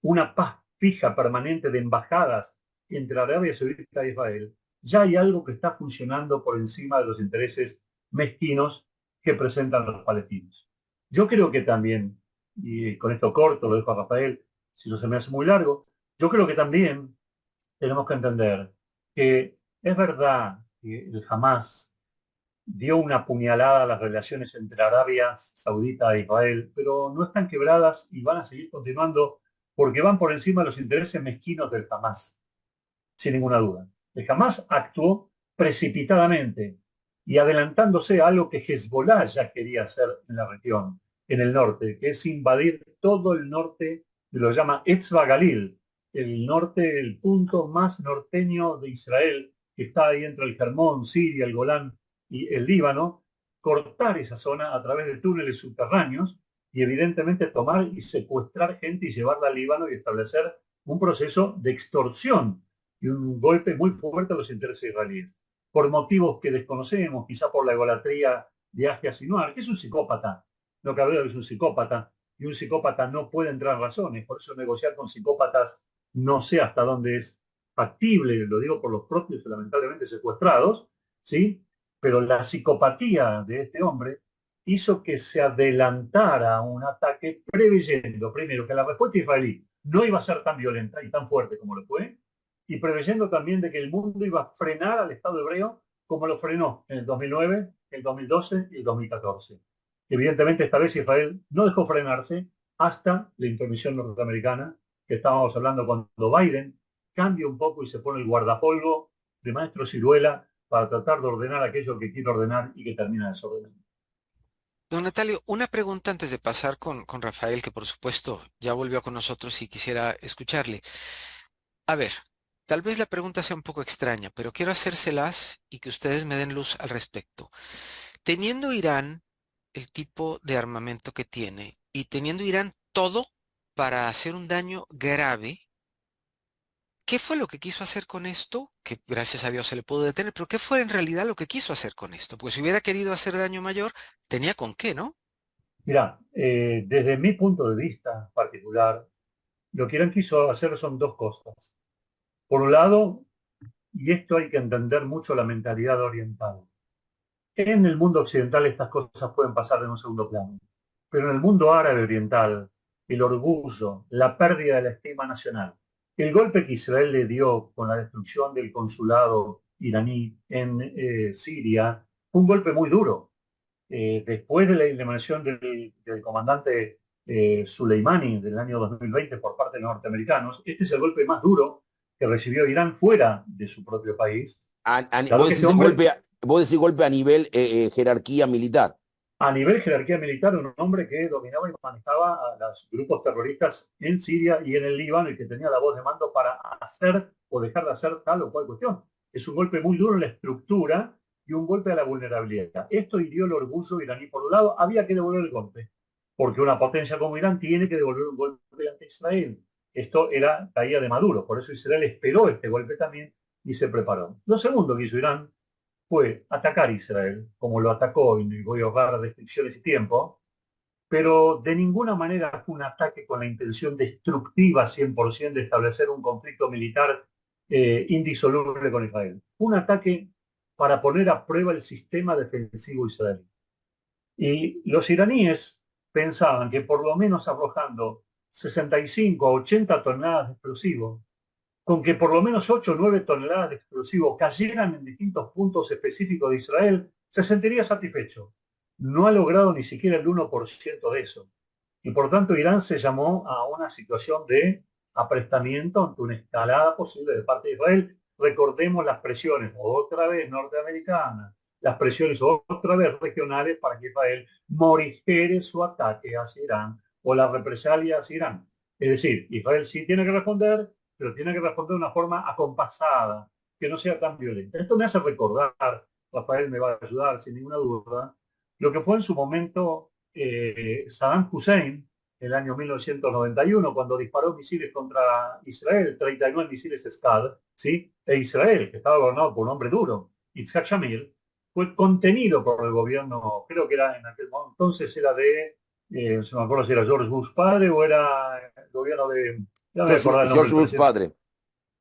una paz fija permanente de embajadas entre Arabia Saudita e Israel, ya hay algo que está funcionando por encima de los intereses mezquinos que presentan los palestinos. Yo creo que también, y con esto corto, lo dejo a Rafael, si no se me hace muy largo, yo creo que también tenemos que entender que es verdad que el Hamas dio una puñalada a las relaciones entre Arabia Saudita e Israel, pero no están quebradas y van a seguir continuando porque van por encima de los intereses mezquinos del Hamas, sin ninguna duda. El Hamas actuó precipitadamente y adelantándose a algo que Hezbollah ya quería hacer en la región, en el norte, que es invadir todo el norte, lo llama Etzba Galil, el norte, el punto más norteño de Israel, que está ahí entre el Hermón, Siria, el Golán y el Líbano, cortar esa zona a través de túneles subterráneos y evidentemente tomar y secuestrar gente y llevarla al Líbano y establecer un proceso de extorsión y un golpe muy fuerte a los intereses israelíes. Por motivos que desconocemos, quizá por la egolatría de Yahya Sinwar, que es un psicópata. No cabe duda que es un psicópata, y un psicópata no puede entrar en razones. Por eso negociar con psicópatas no sé hasta dónde es factible, lo digo por los propios lamentablemente secuestrados, ¿sí? Pero la psicopatía de este hombre hizo que se adelantara a un ataque preveyendo, primero, que la respuesta israelí no iba a ser tan violenta y tan fuerte como lo fue, y preveyendo también de que el mundo iba a frenar al Estado hebreo como lo frenó en el 2009, el 2012 y el 2014. Evidentemente esta vez Israel no dejó frenarse hasta la intervención norteamericana, que estábamos hablando cuando Biden cambia un poco y se pone el guardapolvo de maestro Ciruela para tratar de ordenar aquello que quiere ordenar y que termina desordenando. Don Natalio, una pregunta antes de pasar con Rafael, que por supuesto ya volvió con nosotros y quisiera escucharle. A ver, tal vez la pregunta sea un poco extraña, pero quiero hacérselas y que ustedes me den luz al respecto. Teniendo Irán el tipo de armamento que tiene y teniendo Irán todo para hacer un daño grave, ¿qué fue lo que quiso hacer con esto? Que gracias a Dios se le pudo detener, pero ¿qué fue en realidad lo que quiso hacer con esto? Porque si hubiera querido hacer daño mayor, tenía con qué, ¿no? Mira, desde mi punto de vista particular, lo que Irán quiso hacer son dos cosas. Por un lado, y esto hay que entender mucho la mentalidad oriental. En el mundo occidental estas cosas pueden pasar en un segundo plano, pero en el mundo árabe oriental, el orgullo, la pérdida de la estima nacional, el golpe que Israel le dio con la destrucción del consulado iraní en Siria, fue un golpe muy duro. Después de la eliminación del comandante Soleimani del año 2020 por parte de los norteamericanos, este es el golpe más duro que recibió Irán fuera de su propio país. Dado Vos que este decís hombre, vos decís golpe a nivel jerarquía militar. a nivel jerarquía militar, un hombre que dominaba y manejaba a los grupos terroristas en Siria y en el Líbano y que tenía la voz de mando para hacer o dejar de hacer tal o cual cuestión. Es un golpe muy duro en la estructura y un golpe a la vulnerabilidad. Esto hirió el orgullo iraní. Por un lado, había que devolver el golpe, porque una potencia como Irán tiene que devolver un golpe ante Israel. Esto era caída de Maduro, por eso Israel esperó este golpe también y se preparó. Lo segundo que hizo Irán fue atacar a Israel, como lo atacó, y voy a ahorrar descripciones y tiempo, pero de ninguna manera fue un ataque con la intención destructiva 100% de establecer un conflicto militar indisoluble con Israel. Un ataque para poner a prueba el sistema defensivo israelí. Y los iraníes pensaban que por lo menos arrojando 65 a 80 toneladas de explosivos, con que por lo menos 8 o 9 toneladas de explosivos cayeran en distintos puntos específicos de Israel, se sentiría satisfecho. No ha logrado ni siquiera el 1% de eso. Y por tanto Irán se llamó a una situación de aprestamiento ante una escalada posible de parte de Israel. Recordemos las presiones otra vez norteamericanas, las presiones otra vez regionales para que Israel morigere su ataque hacia Irán o la represalia hacia Irán. Es decir, Israel sí tiene que responder, pero tiene que responder de una forma acompasada, que no sea tan violenta. Esto me hace recordar, Rafael me va a ayudar sin ninguna duda, lo que fue en su momento Saddam Hussein, en el año 1991, cuando disparó misiles contra Israel, 39 misiles Scud, ¿sí? E Israel, que estaba gobernado por un hombre duro, Yitzhak Shamir, fue contenido por el gobierno, creo que era en aquel momento, entonces era no me acuerdo si era George Bush padre o era el gobierno de, no me voy a acordar el nombre George del Bush presidente. padre.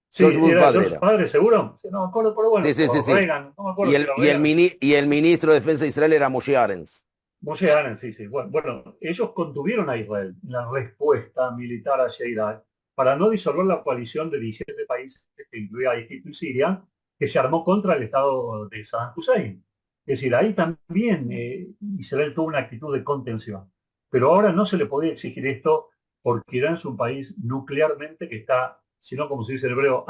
Sí, George Bush era padre George era. padre, seguro. Sí, no me acuerdo, pero Sí, bueno, sí, sí, o sí. Reagan, no me acuerdo si era Reagan. Y el ministro de Defensa de Israel era Moshe Arens. Moshe Aaron, sí, sí. Bueno, ellos contuvieron a Israel en la respuesta militar hacia Irak para no disolver la coalición de 17 países que incluía a Egipto y Siria, que se armó contra el Estado de Saddam Hussein. Es decir, ahí también Israel tuvo una actitud de contención. Pero ahora no se le podía exigir esto porque Irán es un país nuclearmente que está, si no como se dice en hebreo,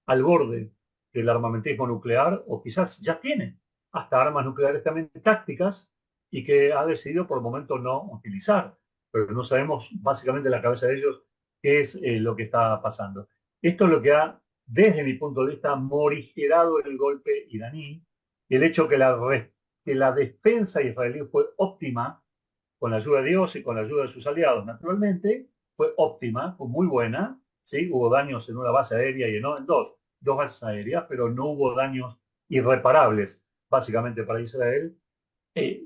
al borde del armamentismo nuclear, o quizás ya tiene hasta armas nucleares también tácticas y que ha decidido por el momento no utilizar. Pero no sabemos básicamente en la cabeza de ellos qué es lo que está pasando. Esto es lo que ha, desde mi punto de vista, morigerado el golpe iraní, el hecho que la defensa israelí fue óptima, con la ayuda de Dios y con la ayuda de sus aliados, naturalmente, fue óptima, fue muy buena, ¿sí? Hubo daños en una base aérea y en dos bases aéreas, pero no hubo daños irreparables, básicamente para Israel, e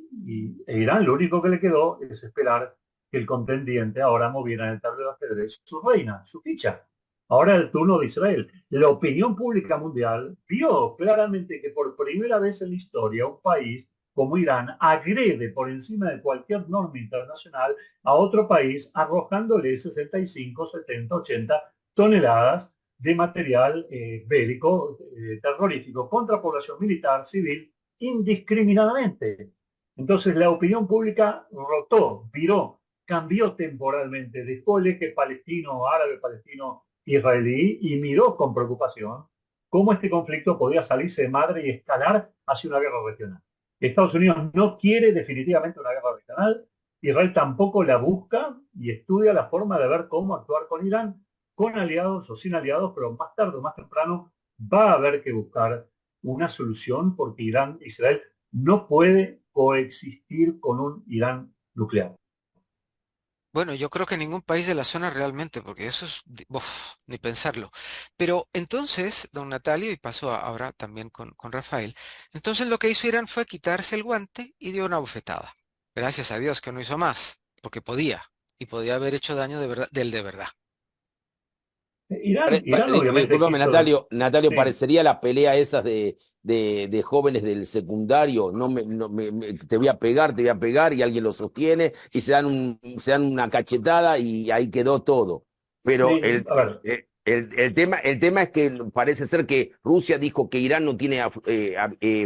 Irán lo único que le quedó es esperar que el contendiente ahora moviera en el tablero de ajedrez su reina, su ficha. Ahora el turno de Israel. La opinión pública mundial vio claramente que por primera vez en la historia un país como Irán agrede por encima de cualquier norma internacional a otro país arrojándole 65, 70, 80 toneladas de material bélico terrorífico contra población militar, civil, indiscriminadamente. Entonces la opinión pública rotó, viró, cambió temporalmente, dejó el eje palestino, árabe, palestino, israelí y miró con preocupación cómo este conflicto podía salirse de madre y escalar hacia una guerra regional. Estados Unidos no quiere definitivamente una guerra regional, Israel tampoco la busca y estudia la forma de ver cómo actuar con Irán, con aliados o sin aliados, pero más tarde o más temprano va a haber que buscar una solución porque Irán, Israel no puede coexistir con un Irán nuclear. Bueno, yo creo que ningún país de la zona realmente, porque eso es, ni pensarlo. Pero entonces, don Natalio, y paso ahora también con Rafael, entonces lo que hizo Irán fue quitarse el guante y dio una bofetada. Gracias a Dios que no hizo más, porque podía, y podía haber hecho daño de verdad, del de verdad. Irán obviamente Discúlpame, quiso, Natalio, sí, parecería la pelea esas de jóvenes del secundario, te voy a pegar, te voy a pegar, y alguien lo sostiene, y se dan una cachetada y ahí quedó todo. Pero a ver, el tema es que parece ser que Rusia dijo que Irán no tiene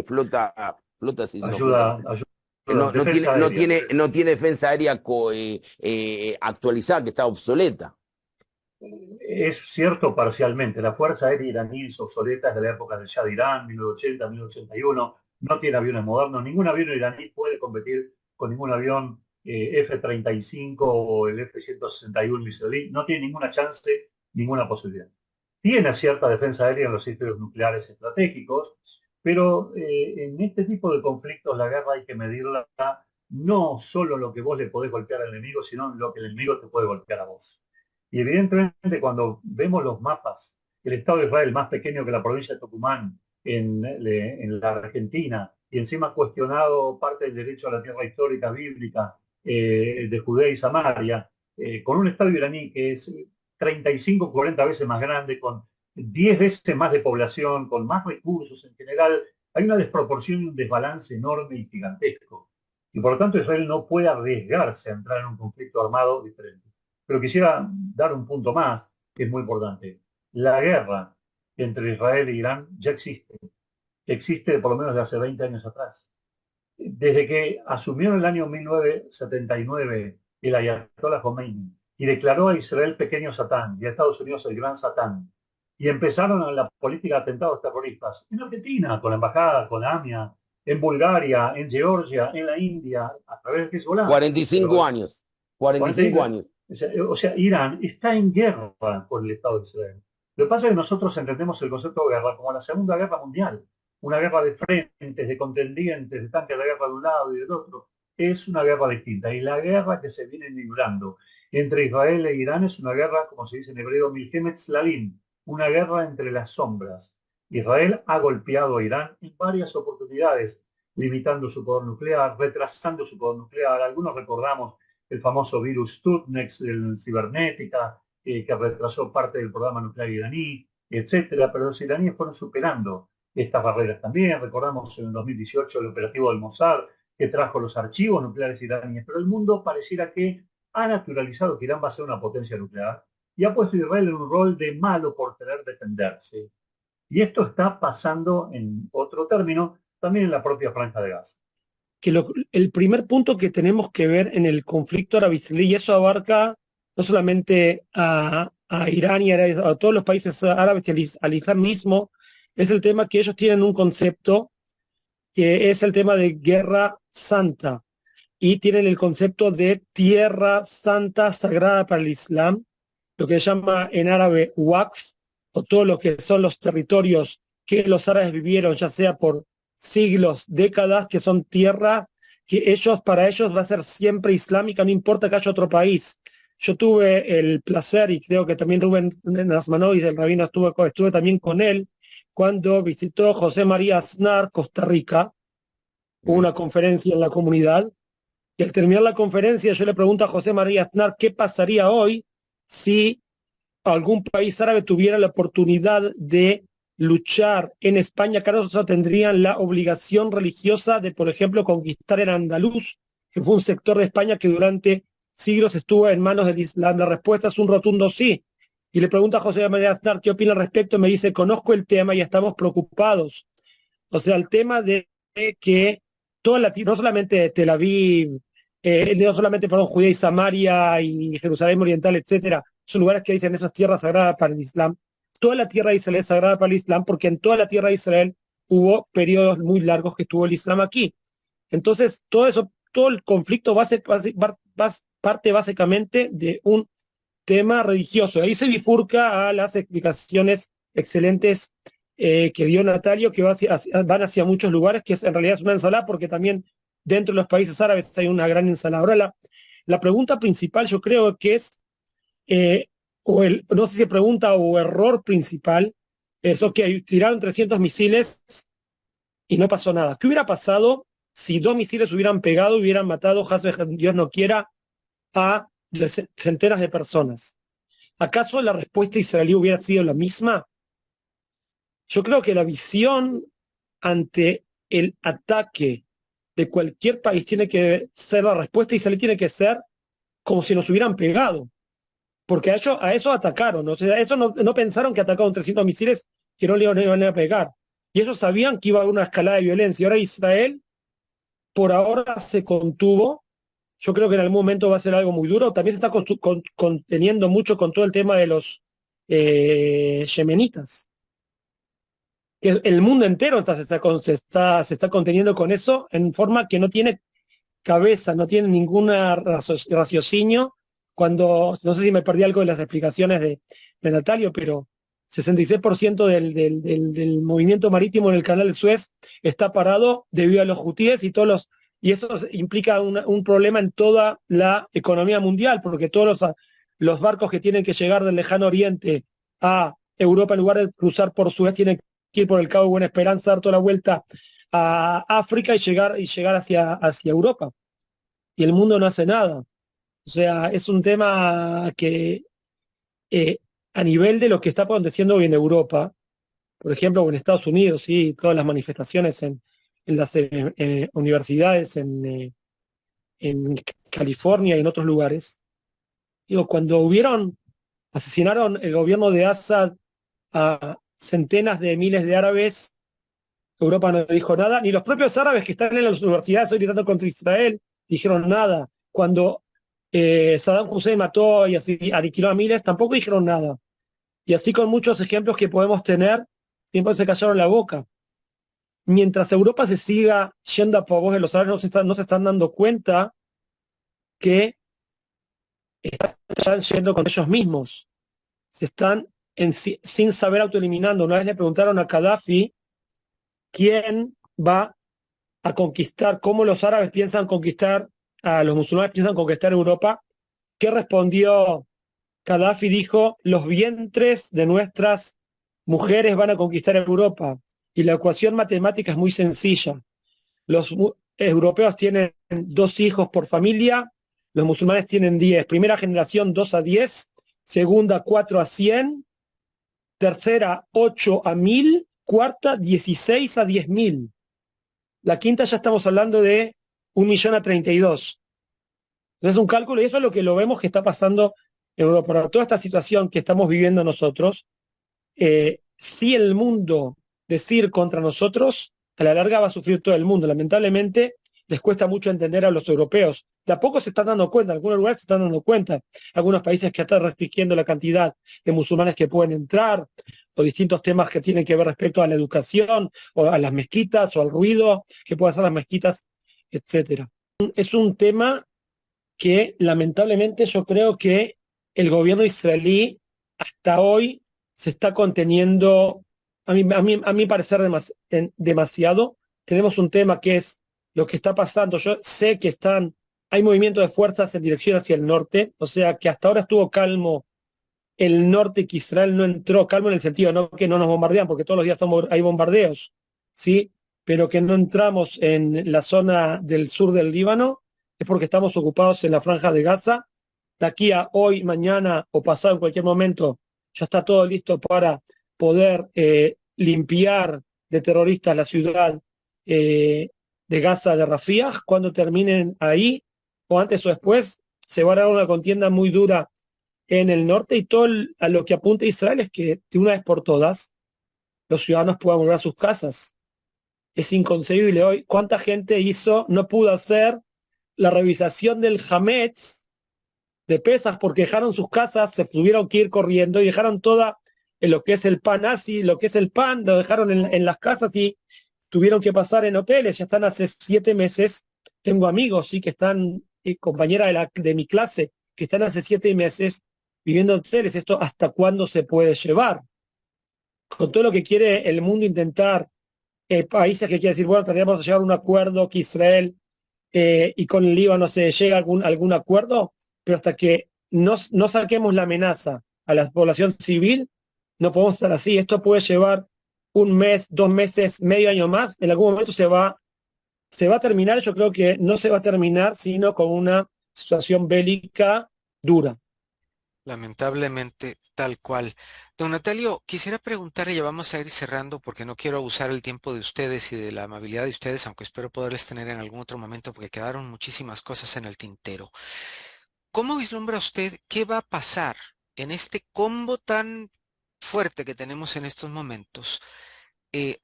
flota, sí, no, flota, ayuda, defensa aérea. no tiene defensa aérea actualizada, que está obsoleta. Es cierto parcialmente, la Fuerza Aérea iraní es obsoleta desde la época del Shah de Irán, 1980, 1981, no tiene aviones modernos, ningún avión iraní puede competir con ningún avión F-35 o el F-161 israelí, no tiene ninguna chance, ninguna posibilidad. Tiene cierta defensa aérea en los sitios nucleares estratégicos, pero en este tipo de conflictos la guerra hay que medirla no solo lo que vos le podés golpear al enemigo, sino lo que el enemigo te puede golpear a vos. Y evidentemente cuando vemos los mapas, el Estado de Israel más pequeño que la provincia de Tucumán en la Argentina, y encima cuestionado parte del derecho a la tierra histórica bíblica de Judea y Samaria, con un Estado iraní que es 35, 40 veces más grande, con 10 veces más de población, con más recursos en general, hay una desproporción y un desbalance enorme y gigantesco. Y por lo tanto Israel no puede arriesgarse a entrar en un conflicto armado diferente. Pero quisiera dar un punto más, que es muy importante. La guerra entre Israel e Irán ya existe. Existe por lo menos de hace 20 años atrás. Desde que asumió en el año 1979 el Ayatollah Khomeini y declaró a Israel pequeño Satán y a Estados Unidos el gran Satán. Y empezaron la política de atentados terroristas en Argentina, con la embajada, con la AMIA, en Bulgaria, en Georgia, en la India, a través de Hezbollah. 45 años, 45 40, años. o sea, Irán está en guerra por el Estado de Israel. Lo que pasa es que nosotros entendemos el concepto de guerra como la Segunda Guerra Mundial, una guerra de frentes, de contendientes, de tanques de guerra de un lado y del otro. Es una guerra distinta. Y la guerra que se viene librando entre Israel e Irán es una guerra, como se dice en hebreo, Milhemet Slavim, una guerra entre las sombras. Israel ha golpeado a Irán en varias oportunidades, limitando su poder nuclear, retrasando su poder nuclear. Algunos recordamos el famoso virus Sputnik de cibernética, que retrasó parte del programa nuclear iraní, etcétera, pero los iraníes fueron superando estas barreras también. Recordamos en el 2018 el operativo del Mossad, que trajo los archivos nucleares iraníes, pero el mundo pareciera que ha naturalizado que Irán va a ser una potencia nuclear y ha puesto a Israel en un rol de malo por querer defenderse. Y esto está pasando, en otro término, también en la propia Franja de Gaza. El primer punto que tenemos que ver en el conflicto árabe-israelí, y eso abarca no solamente a Irán y a todos los países árabes y al Islam mismo, es el tema que ellos tienen un concepto que es el tema de guerra santa, y tienen el concepto de tierra santa sagrada para el Islam, lo que se llama en árabe Waqf, o todo lo que son los territorios que los árabes vivieron, ya sea por siglos, décadas, que son tierras que para ellos va a ser siempre islámica, no importa que haya otro país. Yo tuve el placer, y creo que también Rubén Nasmanovic, el rabino, estuve también con él, cuando visitó José María Aznar, Costa Rica, hubo una conferencia en la comunidad, y al terminar la conferencia yo le pregunto a José María Aznar qué pasaría hoy si algún país árabe tuviera la oportunidad de luchar en España. Claro, tendrían la obligación religiosa de, por ejemplo, conquistar el andaluz, que fue un sector de España que durante siglos estuvo en manos del Islam. La respuesta es un rotundo sí. Y le pregunto a José María Aznar qué opina al respecto, me dice, conozco el tema y estamos preocupados. O sea, el tema de que no solamente Tel Aviv, no solamente, perdón, Judea y Samaria y Jerusalén Oriental, etcétera, son lugares que dicen esas tierras sagradas para el Islam. Toda la tierra de Israel es sagrada para el Islam porque en toda la tierra de Israel hubo periodos muy largos que estuvo el Islam aquí. Entonces, todo el conflicto parte básicamente de un tema religioso. Ahí se bifurca a las explicaciones excelentes que dio Natalio, que van hacia muchos lugares, que en realidad es una ensalada, porque también dentro de los países árabes hay una gran ensalada. Ahora, la pregunta principal yo creo que es, no sé si pregunta o error principal, eso que tiraron 300 misiles y no pasó nada. ¿Qué hubiera pasado si 2 misiles hubieran pegado, hubieran matado, Dios no quiera, a centenas de personas? ¿Acaso la respuesta israelí hubiera sido la misma? Yo creo que la visión ante el ataque de cualquier país tiene que ser, la respuesta israelí tiene que ser como si nos hubieran pegado, porque a eso atacaron, o sea, eso no pensaron que atacaron 300 misiles que no le iban a pegar, y ellos sabían que iba a haber una escalada de violencia. Ahora Israel por ahora se contuvo. Yo creo que en algún momento va a ser algo muy duro. También se está conteniendo mucho con todo el tema de los yemenitas. Que el mundo entero se está conteniendo con eso en forma que no tiene cabeza, no tiene ninguna raciocinio. Cuando, no sé si me perdí algo de las explicaciones de Natalio, pero 66% del movimiento marítimo en el canal de Suez está parado debido a los hutíes y eso implica un problema en toda la economía mundial, porque todos los barcos que tienen que llegar del lejano oriente a Europa, en lugar de cruzar por Suez, tienen que ir por el Cabo de Buena Esperanza, dar toda la vuelta a África y llegar hacia Europa. Y el mundo no hace nada. O sea, es un tema que a nivel de lo que está aconteciendo hoy en Europa, por ejemplo, o en Estados Unidos, ¿sí? Todas las manifestaciones en las universidades en California y en otros lugares. Digo, cuando asesinaron el gobierno de Assad a centenas de miles de árabes, Europa no dijo nada, ni los propios árabes que están en las universidades hoy gritando contra Israel dijeron nada. Cuando Saddam Hussein mató y aniquiló a miles, tampoco dijeron nada. Y así con muchos ejemplos que podemos tener, siempre se callaron la boca. Mientras Europa se siga yendo a favor de los árabes, no se están dando cuenta que están yendo con ellos mismos. Se están sin saber autoeliminando. Una vez le preguntaron a Gaddafi quién va a conquistar, cómo los árabes piensan conquistar, a los musulmanes piensan conquistar Europa. ¿Qué respondió Gaddafi? Dijo, los vientres de nuestras mujeres van a conquistar Europa. Y la ecuación matemática es muy sencilla. Los europeos tienen 2 hijos por familia, los musulmanes tienen 10. Primera generación 2 a 10, segunda 4 a 100, tercera 8 a 1000, cuarta 16 a 10.000. La quinta ya estamos hablando de 1.000.000 a 32. Entonces un cálculo, y eso es lo que lo vemos que está pasando en Europa. Para toda esta situación que estamos viviendo nosotros, si el mundo decide contra nosotros, a la larga va a sufrir todo el mundo. Lamentablemente les cuesta mucho entender a los europeos. De a poco se están dando cuenta, en algunos lugares se están dando cuenta. Algunos países que están restringiendo la cantidad de musulmanes que pueden entrar, o distintos temas que tienen que ver respecto a la educación, o a las mezquitas, o al ruido que pueden hacer las mezquitas, etcétera. Es un tema que lamentablemente yo creo que el gobierno israelí hasta hoy se está conteniendo, a mi parecer, demasiado. Tenemos un tema que es lo que está pasando. Yo sé que hay movimiento de fuerzas en dirección hacia el norte, o sea que hasta ahora estuvo calmo el norte, que Israel no entró, calmo en el sentido no que no nos bombardean, porque todos los días hay bombardeos, ¿sí? Pero que no entramos en la zona del sur del Líbano, es porque estamos ocupados en la franja de Gaza. De aquí a hoy, mañana o pasado en cualquier momento, ya está todo listo para poder limpiar de terroristas la ciudad de Gaza, de Rafah. Cuando terminen ahí, o antes o después, se va a dar una contienda muy dura en el norte, y a lo que apunta Israel es que de una vez por todas los ciudadanos puedan volver a sus casas. Es inconcebible hoy cuánta gente no pudo hacer la revisación del Hametz de Pesas porque dejaron sus casas, se tuvieron que ir corriendo y dejaron toda lo que es el pan así, lo que es el pan, lo dejaron en las casas y tuvieron que pasar en hoteles. Ya están hace 7 meses. Tengo amigos, sí, que están, compañera de mi clase, que están hace 7 meses viviendo en hoteles. ¿Esto hasta cuándo se puede llevar? Con todo lo que quiere el mundo intentar, países que quieren decir, bueno, tendríamos que llegar a un acuerdo que Israel y con el Líbano se llega a algún acuerdo, pero hasta que no saquemos la amenaza a la población civil, no podemos estar así. Esto puede llevar 1 mes, 2 meses, medio año más. En algún momento se va a terminar. Yo creo que no se va a terminar sino con una situación bélica dura. Lamentablemente, tal cual. Don Natalio, quisiera preguntarle, ya vamos a ir cerrando porque no quiero abusar el tiempo de ustedes y de la amabilidad de ustedes, aunque espero poderles tener en algún otro momento porque quedaron muchísimas cosas en el tintero. ¿Cómo vislumbra usted qué va a pasar en este combo tan fuerte que tenemos en estos momentos?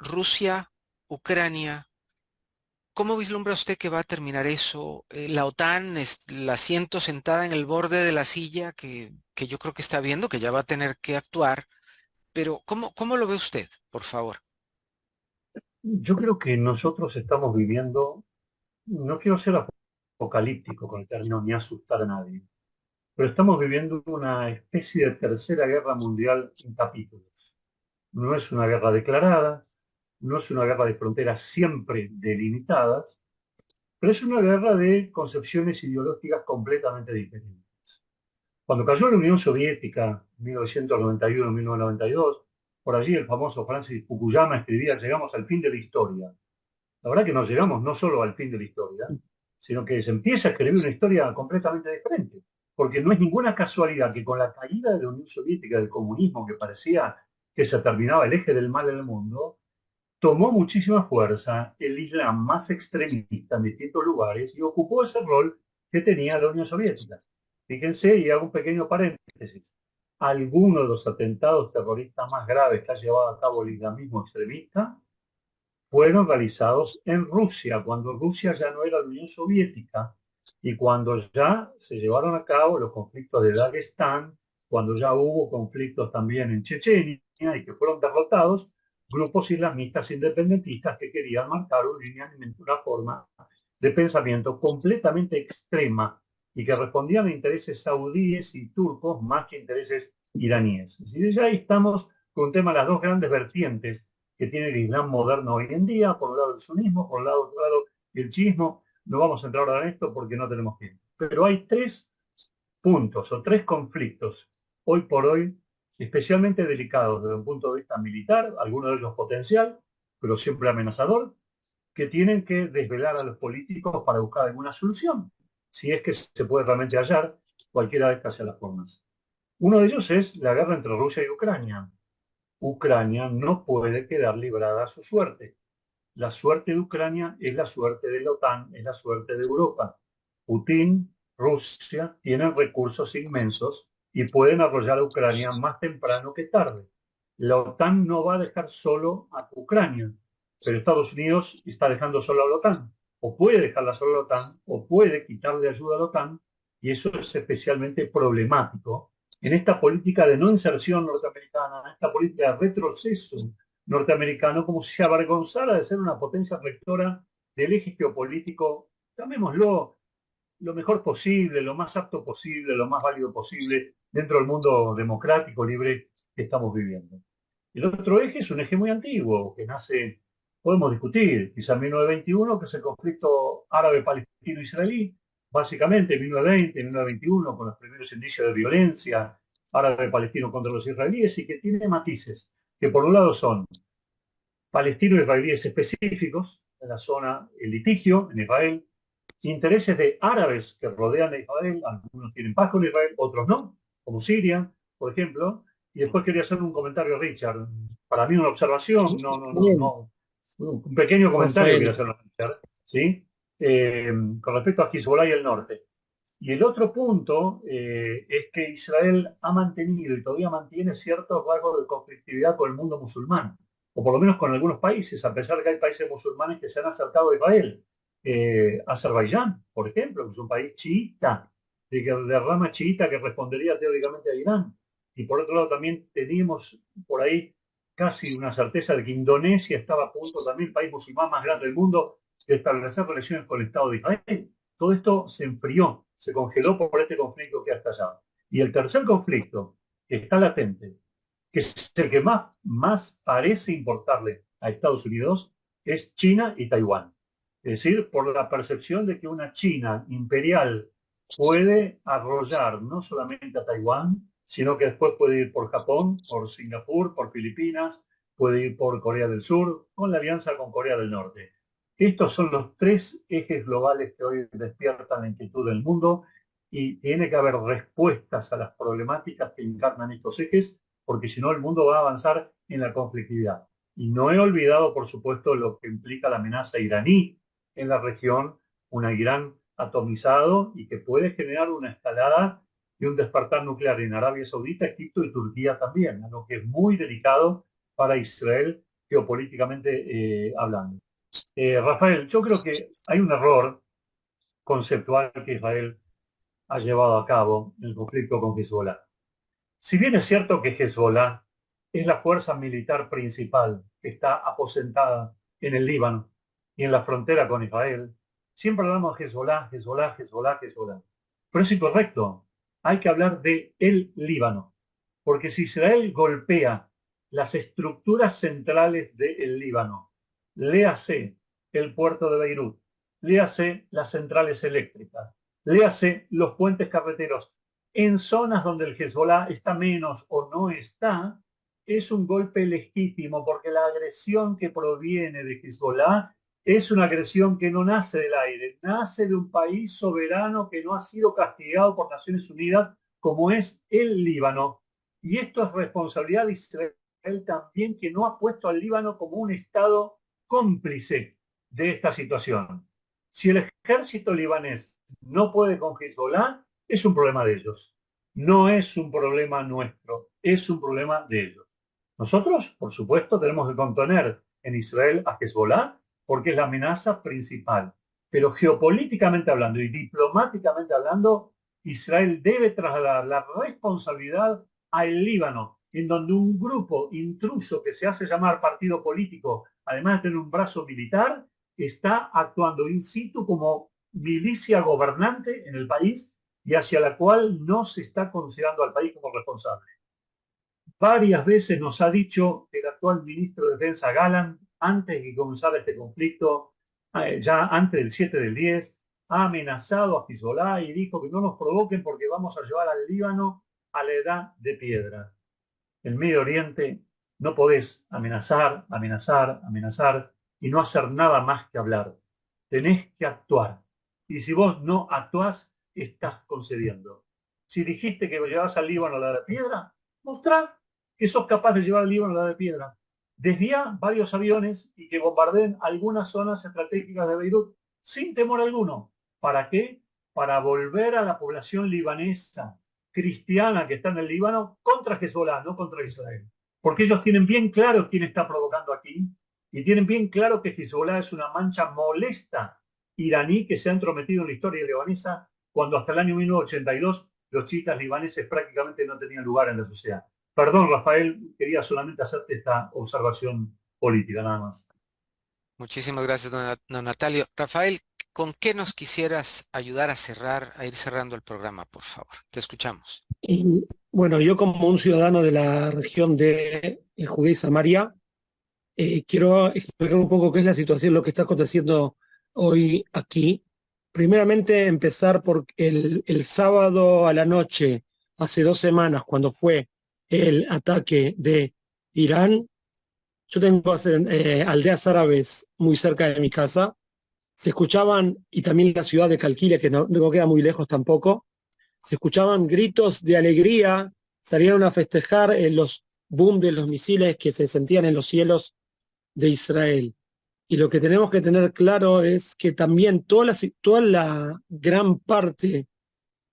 Rusia, Ucrania. ¿Cómo vislumbra usted que va a terminar eso? La OTAN, la siento sentada en el borde de la silla que yo creo que está viendo, que ya va a tener que actuar, pero ¿cómo lo ve usted, por favor? Yo creo que nosotros estamos viviendo, no quiero ser apocalíptico con el término ni asustar a nadie, pero estamos viviendo una especie de tercera guerra mundial en capítulos. No es una guerra declarada, no es una guerra de fronteras siempre delimitadas, pero es una guerra de concepciones ideológicas completamente diferentes. Cuando cayó la Unión Soviética, 1991-1992, por allí el famoso Francis Fukuyama escribía: llegamos al fin de la historia. La verdad que no llegamos no solo al fin de la historia, sino que se empieza a escribir una historia completamente diferente. Porque no es ninguna casualidad que con la caída de la Unión Soviética, del comunismo, que parecía que se terminaba el eje del mal en el mundo, tomó muchísima fuerza el Islam más extremista en distintos lugares y ocupó ese rol que tenía la Unión Soviética. Fíjense, y hago un pequeño paréntesis, algunos de los atentados terroristas más graves que ha llevado a cabo el islamismo extremista fueron realizados en Rusia, cuando Rusia ya no era la Unión Soviética y cuando ya se llevaron a cabo los conflictos de Daguestán, cuando ya hubo conflictos también en Chechenia y que fueron derrotados grupos islamistas independentistas que querían marcar un lineamiento, una forma de pensamiento completamente extrema y que respondían a intereses saudíes y turcos más que intereses iraníes. Y ya ahí estamos con un tema de las dos grandes vertientes que tiene el Islam moderno hoy en día, por un lado el sunismo, por otro lado el chiismo. No vamos a entrar ahora en esto porque no tenemos tiempo. Pero hay 3 puntos o 3 conflictos hoy por hoy especialmente delicados desde un punto de vista militar, algunos de ellos potencial, pero siempre amenazador, que tienen que desvelar a los políticos para buscar alguna solución, si es que se puede realmente hallar cualquiera de estas sea las formas. Uno de ellos es la guerra entre Rusia y Ucrania. Ucrania no puede quedar librada a su suerte. La suerte de Ucrania es la suerte de la OTAN, es la suerte de Europa. Putin, Rusia, tienen recursos inmensos y pueden arrollar a Ucrania más temprano que tarde. La OTAN no va a dejar solo a Ucrania, pero Estados Unidos está dejando solo a la OTAN. O puede dejarla solo a la OTAN, o puede quitarle ayuda a la OTAN, y eso es especialmente problemático en esta política de no inserción norteamericana, en esta política de retroceso norteamericano, como si se avergonzara de ser una potencia rectora del eje geopolítico, llamémoslo, lo mejor posible, lo más apto posible, lo más válido posible dentro del mundo democrático, libre que estamos viviendo. El otro eje es un eje muy antiguo, que nace, podemos discutir, quizá en 1921, que es el conflicto árabe-palestino-israelí, básicamente en 1920, en 1921, con los primeros indicios de violencia árabe-palestino contra los israelíes, y que tiene matices, que por un lado son palestino-israelíes específicos, en la zona, el litigio en Israel, intereses de árabes que rodean a Israel, algunos tienen paz con Israel, otros no, como Siria, por ejemplo. Y después quería hacer un comentario, Richard. Para mí una observación, Bien, un pequeño comentario quiero Rafael. hacer, Richard, ¿sí? Con respecto a Hezbollah y el norte. Y el otro punto es que Israel ha mantenido y todavía mantiene ciertos rasgos de conflictividad con el mundo musulmán, o por lo menos con algunos países, a pesar de que hay países musulmanes que se han acercado a Israel. Azerbaiyán, por ejemplo, que es un país chiita, de rama chiita que respondería teóricamente a Irán. Y por otro lado también teníamos por ahí casi una certeza de que Indonesia estaba a punto, también el país musulmán más grande del mundo, de establecer relaciones con el Estado de Israel. Todo esto se enfrió, se congeló por este conflicto que ha estallado. Y el tercer conflicto, que está latente, que es el que más parece importarle a Estados Unidos, es China y Taiwán. Es decir, por la percepción de que una China imperial puede arrollar no solamente a Taiwán, sino que después puede ir por Japón, por Singapur, por Filipinas, puede ir por Corea del Sur, con la alianza con Corea del Norte. Estos son los tres ejes globales que hoy despiertan la inquietud del mundo y tiene que haber respuestas a las problemáticas que encarnan estos ejes, porque si no el mundo va a avanzar en la conflictividad. Y no he olvidado, por supuesto, lo que implica la amenaza iraní en la región, un Irán atomizado y que puede generar una escalada y un despertar nuclear en Arabia Saudita, Egipto y Turquía también, lo que es muy delicado para Israel geopolíticamente hablando. Rafael, yo creo que hay un error conceptual que Israel ha llevado a cabo en el conflicto con Hezbollah. Si bien es cierto que Hezbollah es la fuerza militar principal que está aposentada en el Líbano y en la frontera con Israel, siempre hablamos de Hezbollah, Hezbollah, Hezbollah, Hezbollah. Pero es incorrecto. Hay que hablar de el Líbano. Porque si Israel golpea las estructuras centrales del Líbano, léase el puerto de Beirut, léase las centrales eléctricas, léase los puentes carreteros, en zonas donde el Hezbollah está menos o no está, es un golpe legítimo porque la agresión que proviene de Hezbollah es una agresión que no nace del aire, nace de un país soberano que no ha sido castigado por Naciones Unidas como es el Líbano. Y esto es responsabilidad de Israel también, que no ha puesto al Líbano como un Estado cómplice de esta situación. Si el ejército libanés no puede con Hezbollah, es un problema de ellos. No es un problema nuestro, es un problema de ellos. Nosotros, por supuesto, tenemos que contener en Israel a Hezbollah porque es la amenaza principal. Pero geopolíticamente hablando y diplomáticamente hablando, Israel debe trasladar la responsabilidad al Líbano, en donde un grupo intruso que se hace llamar partido político, además de tener un brazo militar, está actuando in situ como milicia gobernante en el país y hacia la cual no se está considerando al país como responsable. Varias veces nos ha dicho el actual ministro de Defensa Gallant, antes de que comenzara este conflicto, ya antes del 7 del 10, ha amenazado a Hezbollah y dijo que no nos provoquen porque vamos a llevar al Líbano a la edad de piedra. En Medio Oriente no podés amenazar, amenazar, amenazar y no hacer nada más que hablar. Tenés que actuar. Y si vos no actuás, estás concediendo. Si dijiste que llevabas al Líbano a la de piedra, mostrá que sos capaz de llevar al Líbano a la de piedra. Desvía varios aviones y que bombardeen algunas zonas estratégicas de Beirut sin temor alguno. ¿Para qué? Para volver a la población libanesa cristiana que está en el Líbano contra Hezbollah, no contra Israel. Porque ellos tienen bien claro quién está provocando aquí y tienen bien claro que Hezbollah es una mancha molesta iraní que se ha entrometido en la historia libanesa cuando hasta el año 1982 los chiitas libaneses prácticamente no tenían lugar en la sociedad. Perdón, Rafael, quería solamente hacerte esta observación política, nada más. Muchísimas gracias, don Natalio. Rafael, ¿con qué nos quisieras ayudar a cerrar, a ir cerrando el programa, por favor? Te escuchamos. Y, bueno, yo como un ciudadano de la región de Judea y Samaria, quiero explicar un poco qué es la situación, lo que está aconteciendo hoy aquí. Primeramente, empezar por el sábado a la noche, hace 2 semanas, cuando fue el ataque de Irán. Yo tengo aldeas árabes muy cerca de mi casa. Se escuchaban, y también la ciudad de Calquile, que no queda muy lejos tampoco, se escuchaban gritos de alegría, salieron a festejar los boom de los misiles que se sentían en los cielos de Israel. Y lo que tenemos que tener claro es que también toda la gran parte,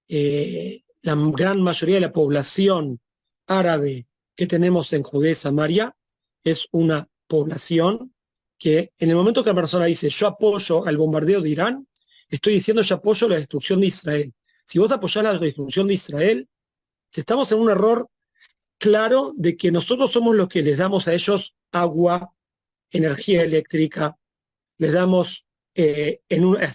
la gran mayoría de la población árabe que tenemos en Judea y Samaria es una población que en el momento que la persona dice yo apoyo al bombardeo de Irán, estoy diciendo yo apoyo la destrucción de Israel. Si vos apoyás la destrucción de Israel, estamos en un error claro de que nosotros somos los que les damos a ellos agua, energía eléctrica, les damos,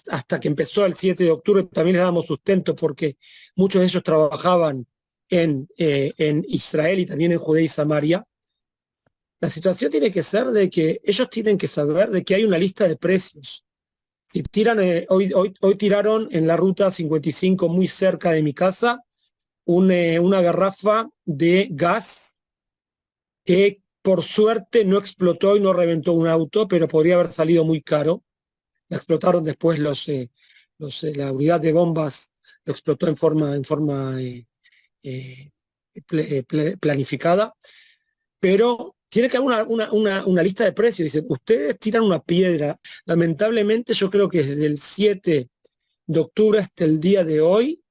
hasta que empezó el 7 de octubre, también les damos sustento porque muchos de ellos trabajaban en Israel y también en Judea y Samaria. La situación tiene que ser de que ellos tienen que saber de que hay una lista de precios. Si tiran, hoy tiraron en la ruta 55 muy cerca de mi casa una garrafa de gas que por suerte no explotó y no reventó un auto, pero podría haber salido muy caro. La explotaron después la unidad de bombas, lo explotó en forma planificada, pero tiene que haber una lista de precios. Dicen, ustedes tiran una piedra. Lamentablemente yo creo que desde el 7 de octubre hasta el día de hoy,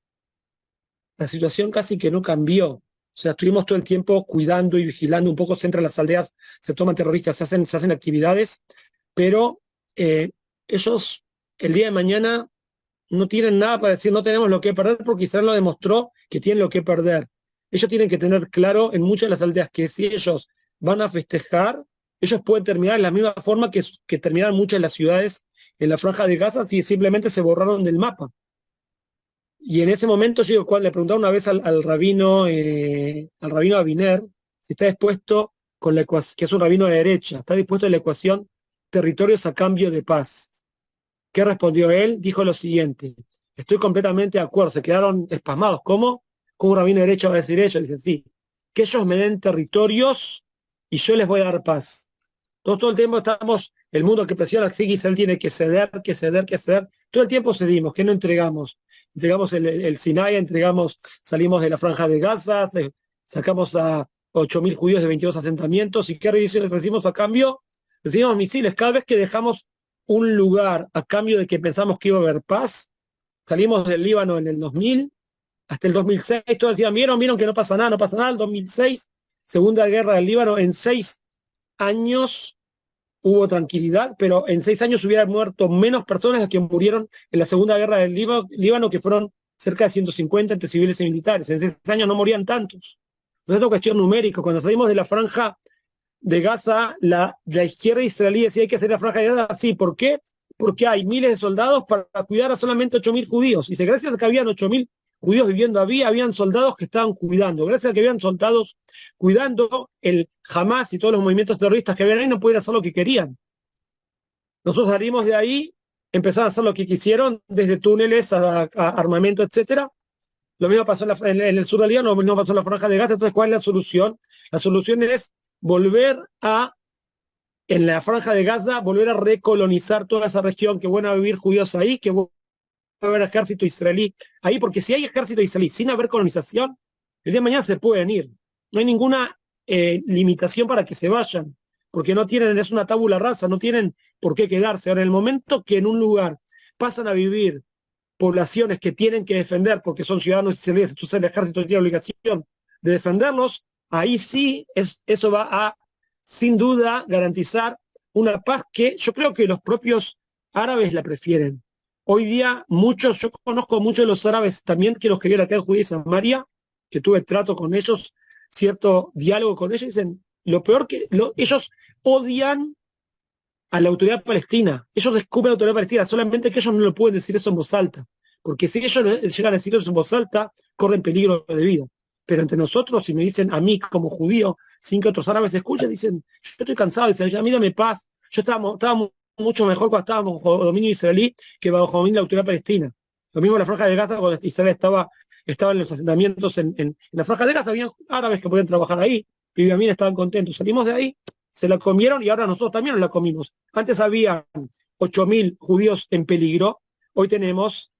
la situación casi que no cambió. O sea, estuvimos todo el tiempo cuidando y vigilando, un poco se entran las aldeas, se toman terroristas, se hacen actividades, pero ellos el día de mañana no tienen nada para decir, no tenemos lo que perder, porque Israel lo demostró que tienen lo que perder. Ellos tienen que tener claro en muchas de las aldeas que si ellos van a festejar, ellos pueden terminar de la misma forma que terminaron muchas de las ciudades en la Franja de Gaza si simplemente se borraron del mapa. Y en ese momento yo le preguntaba una vez al rabino Abiner si está dispuesto con la ecuación, que es un rabino de derecha, está dispuesto a la ecuación territorios a cambio de paz. ¿Qué respondió él? Dijo lo siguiente: estoy completamente de acuerdo. Se quedaron espasmados. ¿Cómo? ¿Cómo un rabino de derecha va a decir eso? Dice, sí, que ellos me den territorios y yo les voy a dar paz. Todo el tiempo estamos, el mundo que presiona, sí, Israel tiene que ceder, que ceder, que ceder. Todo el tiempo cedimos, que no entregamos. Entregamos el Sinai, salimos de la Franja de Gaza, sacamos a 8.000 judíos de 22 asentamientos. ¿Y qué recibimos a cambio? Recibimos misiles. Cada vez que dejamos un lugar a cambio de que pensamos que iba a haber paz, salimos del Líbano en el 2000, hasta el 2006, todos decían, vieron que no pasa nada, el 2006, Segunda Guerra del Líbano, en 6 años hubo tranquilidad, pero en 6 años hubieran muerto menos personas las que murieron en la Segunda Guerra del Líbano, que fueron cerca de 150 entre civiles y militares. En 6 años no morían tantos. No es una cuestión numérica. Cuando salimos de la Franja de Gaza, la izquierda israelí decía hay que hacer la Franja de Gaza. Sí, ¿por qué? Porque hay miles de soldados para cuidar a solamente 8.000 judíos. Y gracias a que habían 8.000 judíos viviendo habían soldados que estaban cuidando. Gracias a que habían soldados cuidando, el Hamas y todos los movimientos terroristas que habían ahí no podían hacer lo que querían. Nosotros salimos de ahí, empezaron a hacer lo que quisieron, desde túneles a armamento, etcétera, Lo mismo pasó en el sur del Líbano, lo mismo pasó en la Franja de Gaza. Entonces, ¿cuál es la solución? La solución es volver a, en la Franja de Gaza, volver a recolonizar toda esa región, que van a vivir judíos ahí, que va a haber ejército israelí ahí, porque si hay ejército israelí sin haber colonización, el día de mañana se pueden ir. No hay ninguna limitación para que se vayan, porque no tienen, es una tabula rasa, no tienen por qué quedarse. Ahora, en el momento que en un lugar pasan a vivir poblaciones que tienen que defender porque son ciudadanos israelíes, entonces el ejército tiene obligación de defenderlos, ahí sí eso va a, sin duda, garantizar una paz que yo creo que los propios árabes la prefieren. Hoy día yo conozco muchos de los árabes también que los querían acá en Judía y Samaria, que tuve trato con ellos, cierto diálogo con ellos, dicen, lo peor ellos odian a la autoridad palestina. Ellos descubren la autoridad palestina, solamente que ellos no lo pueden decir eso en voz alta. Porque si ellos llegan a decir eso en voz alta, corren peligro de vida. Pero entre nosotros, si me dicen a mí como judío, sin que otros árabes escuchen, dicen, yo estoy cansado, dicen, a mí dame paz. Yo estábamos mucho mejor cuando estábamos bajo dominio israelí que bajo dominio de la autoridad palestina. Lo mismo en la Franja de Gaza, cuando Israel estaba en los asentamientos en la Franja de Gaza, había árabes que podían trabajar ahí, vivían bien, estaban contentos. Salimos de ahí, se la comieron y ahora nosotros también nos la comimos. Antes había 8.000 judíos en peligro, hoy tenemos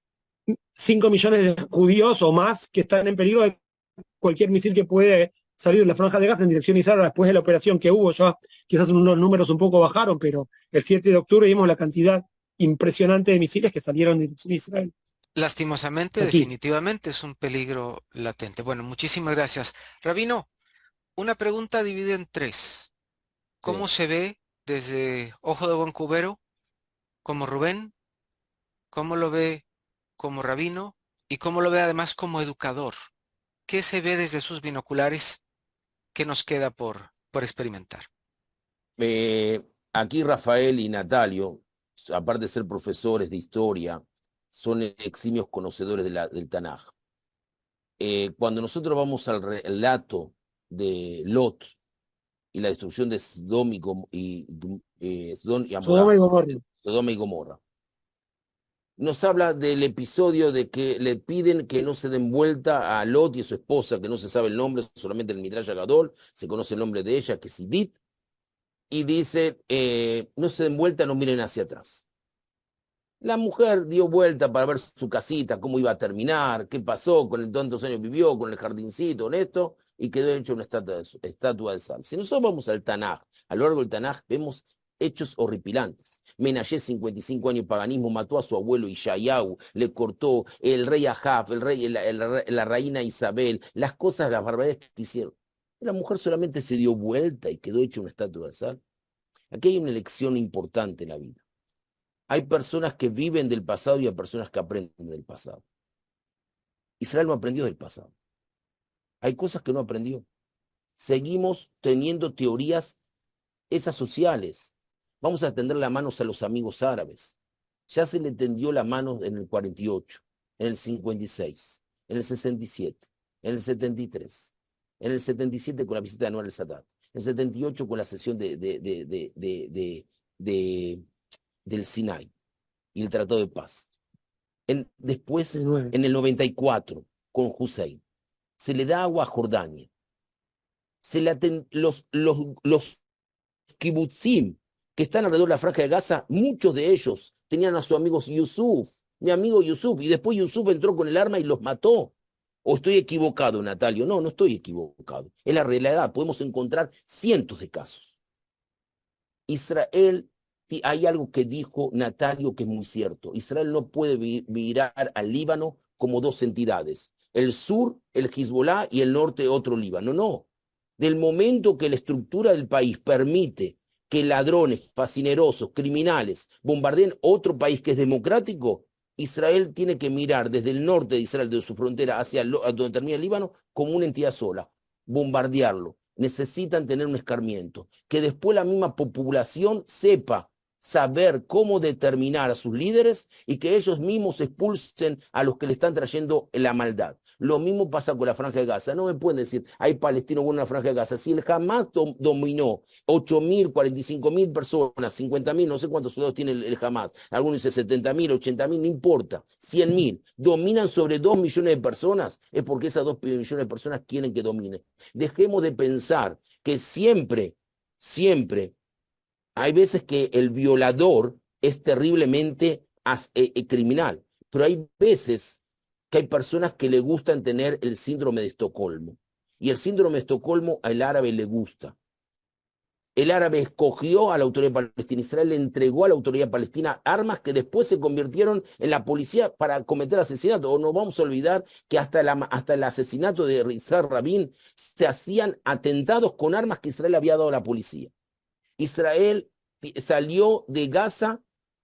5 millones de judíos o más que están en peligro de cualquier misil que puede salir de la Franja de Gaza en dirección a Israel después de la operación que hubo. Ya quizás unos números un poco bajaron, pero el 7 de octubre vimos la cantidad impresionante de misiles que salieron de dirección a Israel. Lastimosamente, Aquí. definitivamente es un peligro latente. Bueno, muchísimas gracias. Rabino, una pregunta dividida en tres. ¿Cómo Sí. se ve desde Ojo de Buen Cubero como Rubén? ¿Cómo lo ve como rabino? ¿Y cómo lo ve además como educador? ¿Qué se ve desde sus binoculares? ¿Qué nos queda por experimentar? Aquí Rafael y Natalio, aparte de ser profesores de historia, son eximios conocedores del Tanaj. Cuando nosotros vamos al relato de Lot y la destrucción de Sodoma Sodoma y Sodoma Amorá, y Gomorra. Sodoma y Gomorra, nos habla del episodio de que le piden que no se den vuelta a Lot y a su esposa, que no se sabe el nombre, solamente el Midrash Gadol, se conoce el nombre de ella, que es Idit, y dice, no se den vuelta, no miren hacia atrás. La mujer dio vuelta para ver su casita, cómo iba a terminar, qué pasó, con el tantos años vivió, con el jardincito, con esto, y quedó hecho una estatua de sal. Si nosotros vamos al Tanaj, a lo largo del Tanaj vemos hechos horripilantes. Menashe, 55 años de paganismo, mató a su abuelo Ishayahu, le cortó el rey Ahab, la reina Isabel, las cosas, las barbaridades que hicieron. La mujer solamente se dio vuelta y quedó hecha una estatua de sal. Aquí hay una lección importante en la vida. Hay personas que viven del pasado y hay personas que aprenden del pasado. Israel no aprendió del pasado. Hay cosas que no aprendió. Seguimos teniendo teorías esas sociales. Vamos a tender las manos a los amigos árabes. Ya se le tendió la mano en el 48, en el 56, en el 67, en el 73, en el 77 con la visita de Anwar al-Sadat, en el 78 con la sesión del Sinai y el Tratado de Paz. Después, en el 94, con Hussein, se le da agua a Jordania. Los kibutzim que están alrededor de la Franja de Gaza, muchos de ellos tenían a sus amigos Yusuf, mi amigo Yusuf, y después Yusuf entró con el arma y los mató. ¿O estoy equivocado, Natalio? No, no estoy equivocado. Es la realidad. Podemos encontrar cientos de casos. Israel, hay algo que dijo Natalio que es muy cierto. Israel no puede mirar al Líbano como dos entidades. El sur, el Hezbollah, y el norte, otro Líbano. No. Del momento que la estructura del país permite que ladrones, fascinerosos, criminales bombardeen otro país que es democrático, Israel tiene que mirar desde el norte de Israel, de su frontera, hacia donde termina el Líbano, como una entidad sola, bombardearlo. Necesitan tener un escarmiento, que después la misma población sepa saber cómo determinar a sus líderes y que ellos mismos expulsen a los que le están trayendo la maldad. Lo mismo pasa con la Franja de Gaza. No me pueden decir, hay palestinos buenos en la Franja de Gaza. Si el Hamas dominó 8.000, 45.000 personas, 50.000, no sé cuántos soldados tiene el Hamas, algunos dicen 70.000, 80.000, no importa, 100.000, dominan sobre 2 millones de personas, es porque esas 2 millones de personas quieren que dominen. Dejemos de pensar que siempre hay veces que el violador es terriblemente criminal, pero hay veces que hay personas que le gustan tener el síndrome de Estocolmo. Y el síndrome de Estocolmo al árabe le gusta. El árabe escogió a la autoridad palestina. Israel le entregó a la autoridad palestina armas que después se convirtieron en la policía para cometer asesinatos. O no vamos a olvidar que hasta el asesinato de Yitzhak Rabin se hacían atentados con armas que Israel había dado a la policía. Israel salió de Gaza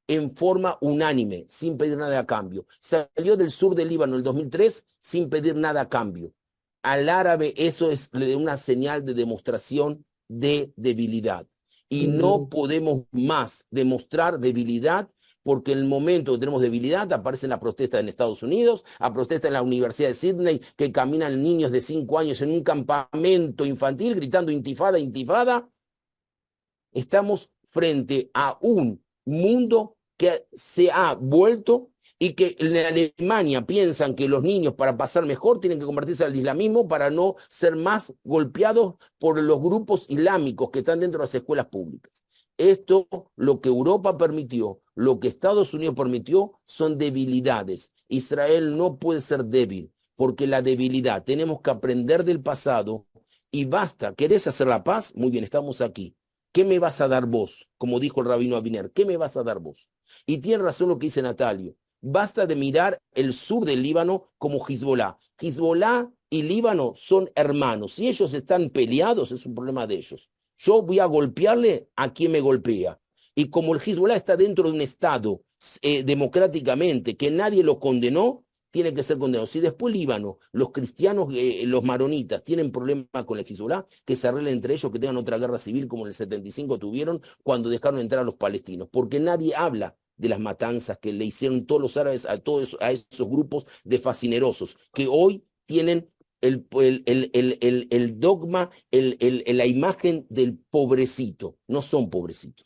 en forma unánime, sin pedir nada a cambio. Salió del sur del Líbano en el 2003 sin pedir nada a cambio. Al árabe eso es una señal de demostración de debilidad. Y no podemos más demostrar debilidad porque en el momento que tenemos debilidad aparecen las protestas en Estados Unidos, a protestas en la Universidad de Sydney, que caminan niños de 5 años en un campamento infantil gritando intifada, intifada. Estamos frente a un mundo que se ha vuelto y que en Alemania piensan que los niños para pasar mejor tienen que convertirse al islamismo para no ser más golpeados por los grupos islámicos que están dentro de las escuelas públicas. Esto, lo que Europa permitió, lo que Estados Unidos permitió, son debilidades. Israel no puede ser débil, porque la debilidad, tenemos que aprender del pasado y basta. ¿Querés hacer la paz? Muy bien, estamos aquí. ¿Qué me vas a dar vos? Como dijo el rabino Aviner, ¿qué me vas a dar vos? Y tiene razón lo que dice Natalio. Basta de mirar el sur del Líbano como Hezbollah. Hezbollah y Líbano son hermanos. Si ellos están peleados, es un problema de ellos. Yo voy a golpearle a quien me golpea. Y como el Hezbollah está dentro de un Estado democráticamente, que nadie lo condenó, tiene que ser condenado. Si después Líbano, los cristianos, los maronitas, tienen problemas con el Hezbollah, que se arreglen entre ellos, que tengan otra guerra civil como en el 75 tuvieron cuando dejaron entrar a los palestinos. Porque nadie habla de las matanzas que le hicieron todos los árabes a esos grupos de fascinerosos, que hoy tienen el dogma, la imagen del pobrecito. No son pobrecitos.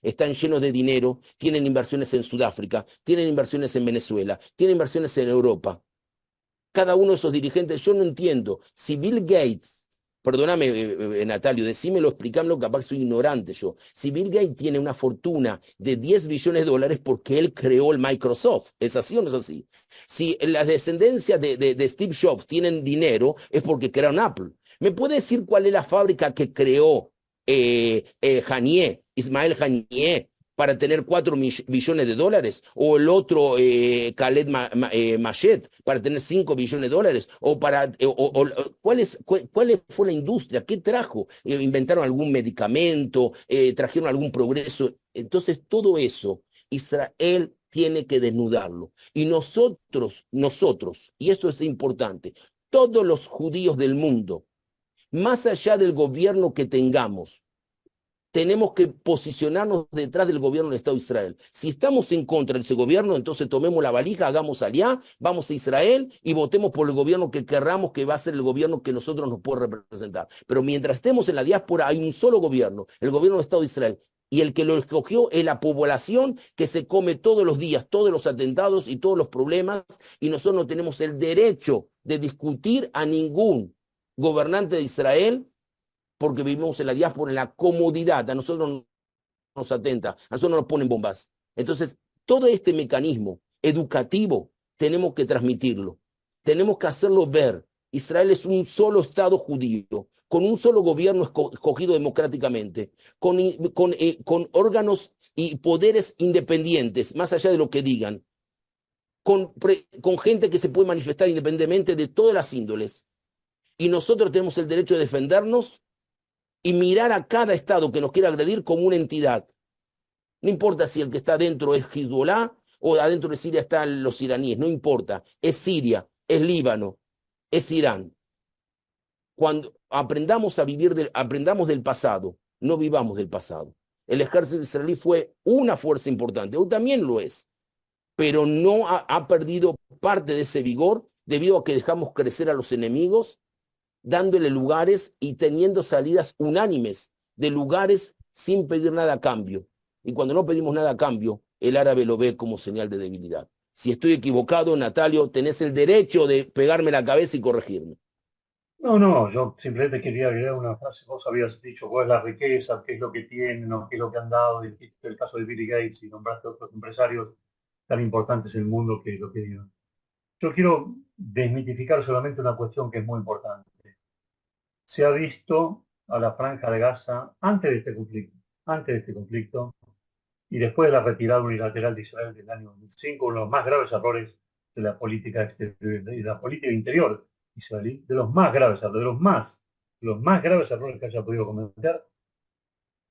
Están llenos de dinero, tienen inversiones en Sudáfrica, tienen inversiones en Venezuela, tienen inversiones en Europa. Cada uno de esos dirigentes, yo no entiendo. Si Bill Gates, perdóname, Natalio, decímelo, explícamelo, capaz que soy ignorante yo. Si Bill Gates tiene una fortuna de 10 billones de dólares porque él creó el Microsoft, ¿es así o no es así? Si la descendencia de Steve Jobs tienen dinero, es porque crearon Apple. ¿Me puede decir cuál es la fábrica que creó Ismael Haniyeh, para tener 4 billones de dólares? O el otro, Khaled Mashed, para tener 5 billones de dólares. O ¿cuál fue la industria? ¿Qué trajo? ¿Inventaron algún medicamento? ¿Trajeron algún progreso? Entonces, todo eso, Israel tiene que desnudarlo. Y nosotros, y esto es importante, todos los judíos del mundo, más allá del gobierno que tengamos, tenemos que posicionarnos detrás del gobierno del Estado de Israel. Si estamos en contra de ese gobierno, entonces tomemos la valija, hagamos aliá, vamos a Israel y votemos por el gobierno que querramos, que va a ser el gobierno que nosotros nos puede representar. Pero mientras estemos en la diáspora, hay un solo gobierno, el gobierno del Estado de Israel. Y el que lo escogió es la población que se come todos los días, todos los atentados y todos los problemas, y nosotros no tenemos el derecho de discutir a ningún gobernante de Israel porque vivimos en la diáspora, en la comodidad. A nosotros no nos atenta, a nosotros no nos ponen bombas. Entonces, todo este mecanismo educativo tenemos que transmitirlo, tenemos que hacerlo ver. Israel es un solo Estado judío, con un solo gobierno escogido democráticamente, con órganos y poderes independientes, más allá de lo que digan, con gente que se puede manifestar independientemente de todas las índoles. Y nosotros tenemos el derecho de defendernos y mirar a cada Estado que nos quiera agredir como una entidad. No importa si el que está adentro es Hezbollah o adentro de Siria están los iraníes, no importa. Es Siria, es Líbano, es Irán. Cuando aprendamos a vivir, aprendamos del pasado, no vivamos del pasado. El ejército israelí fue una fuerza importante, hoy también lo es, pero no ha perdido parte de ese vigor debido a que dejamos crecer a los enemigos, dándole lugares y teniendo salidas unánimes de lugares sin pedir nada a cambio. Y cuando no pedimos nada a cambio, el árabe lo ve como señal de debilidad. Si estoy equivocado, Natalio, tenés el derecho de pegarme la cabeza y corregirme. No, yo simplemente quería agregar una frase. Vos habías dicho cuál es la riqueza, qué es lo que tienen, o qué es lo que han dado, dijiste el caso de Bill Gates y nombraste a otros empresarios tan importantes en el mundo que lo que dieron. Yo quiero desmitificar solamente una cuestión que es muy importante. Se ha visto a la Franja de Gaza antes de este conflicto y después de la retirada unilateral de Israel del año 2005, uno de los más graves errores de la política exterior y de la política interior israelí, de los más graves errores, los más graves errores que haya podido cometer,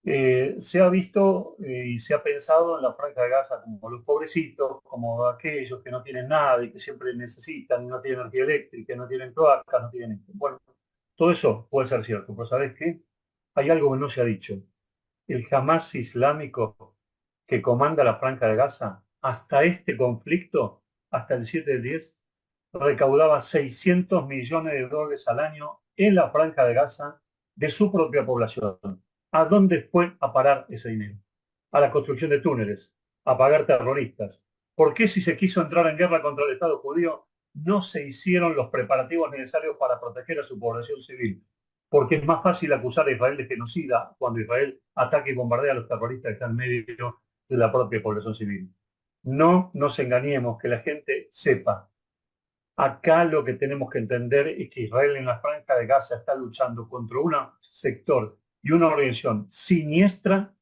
se ha visto y se ha pensado en la Franja de Gaza como los pobrecitos, como aquellos que no tienen nada y que siempre necesitan, no tienen energía eléctrica, no tienen cloacas, no tienen esto. Bueno, todo eso puede ser cierto, pero ¿sabes qué? Hay algo que no se ha dicho. El Hamas islámico que comanda la Franja de Gaza, hasta este conflicto, hasta el 7/10, recaudaba 600 millones de dólares al año en la Franja de Gaza de su propia población. ¿A dónde fue a parar ese dinero? A la construcción de túneles, a pagar terroristas. ¿Por qué si se quiso entrar en guerra contra el Estado judío no se hicieron los preparativos necesarios para proteger a su población civil? Porque es más fácil acusar a Israel de genocida cuando Israel ataca y bombardea a los terroristas que están en medio de la propia población civil. No nos engañemos, que la gente sepa. Acá lo que tenemos que entender es que Israel en la Franja de Gaza está luchando contra un sector y una organización siniestra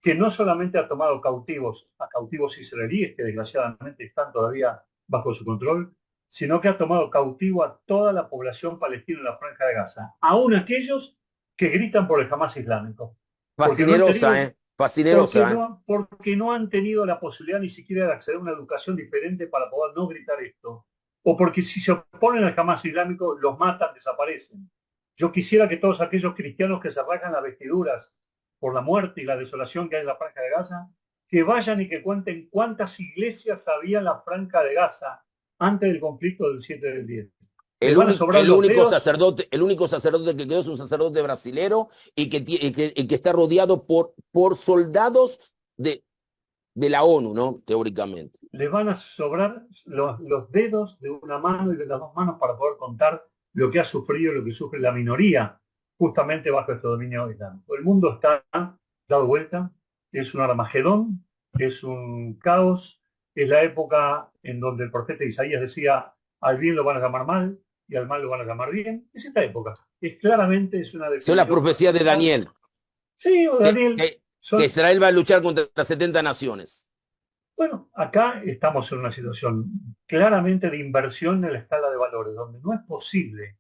que no solamente ha tomado a cautivos israelíes que desgraciadamente están todavía bajo su control, sino que ha tomado cautivo a toda la población palestina en la Franja de Gaza, aún aquellos que gritan por el Hamas islámico. Fascinerosa, Fascinerosa, Porque no han tenido la posibilidad ni siquiera de acceder a una educación diferente para poder no gritar esto. O porque si se oponen al Hamas islámico, los matan, desaparecen. Yo quisiera que todos aquellos cristianos que se rasgan las vestiduras por la muerte y la desolación que hay en la Franja de Gaza, que vayan y que cuenten cuántas iglesias había en la Franja de Gaza antes del conflicto del 7/10. El único sacerdote que quedó es un sacerdote brasilero y que está rodeado por soldados de la ONU, ¿no? Teóricamente. Le van a sobrar los dedos de una mano y de las dos manos para poder contar lo que ha sufrido, lo que sufre la minoría, justamente bajo este dominio islámico. El mundo está dado vuelta, es un Armagedón, es un caos, es la época en donde el profeta Isaías decía, al bien lo van a llamar mal y al mal lo van a llamar bien. Es esta época. Es claramente es una Son las profecías de Daniel. Sí, o Daniel. Que Israel va a luchar contra las 70 naciones. Bueno, acá estamos en una situación claramente de inversión en la escala de valores, donde no es posible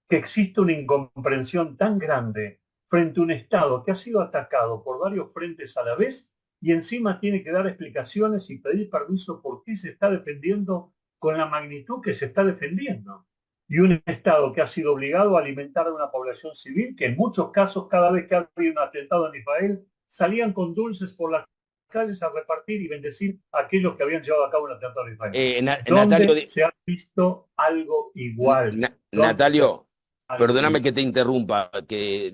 que exista una incomprensión tan grande frente a un Estado que ha sido atacado por varios frentes a la vez y encima tiene que dar explicaciones y pedir permiso por qué se está defendiendo con la magnitud que se está defendiendo. Y un Estado que ha sido obligado a alimentar a una población civil que en muchos casos, cada vez que ha habido un atentado en Israel, salían con dulces por las calles a repartir y bendecir a aquellos que habían llevado a cabo un atentado en Israel. Natalio, se ha visto algo igual. Natalio, perdóname que te interrumpa, que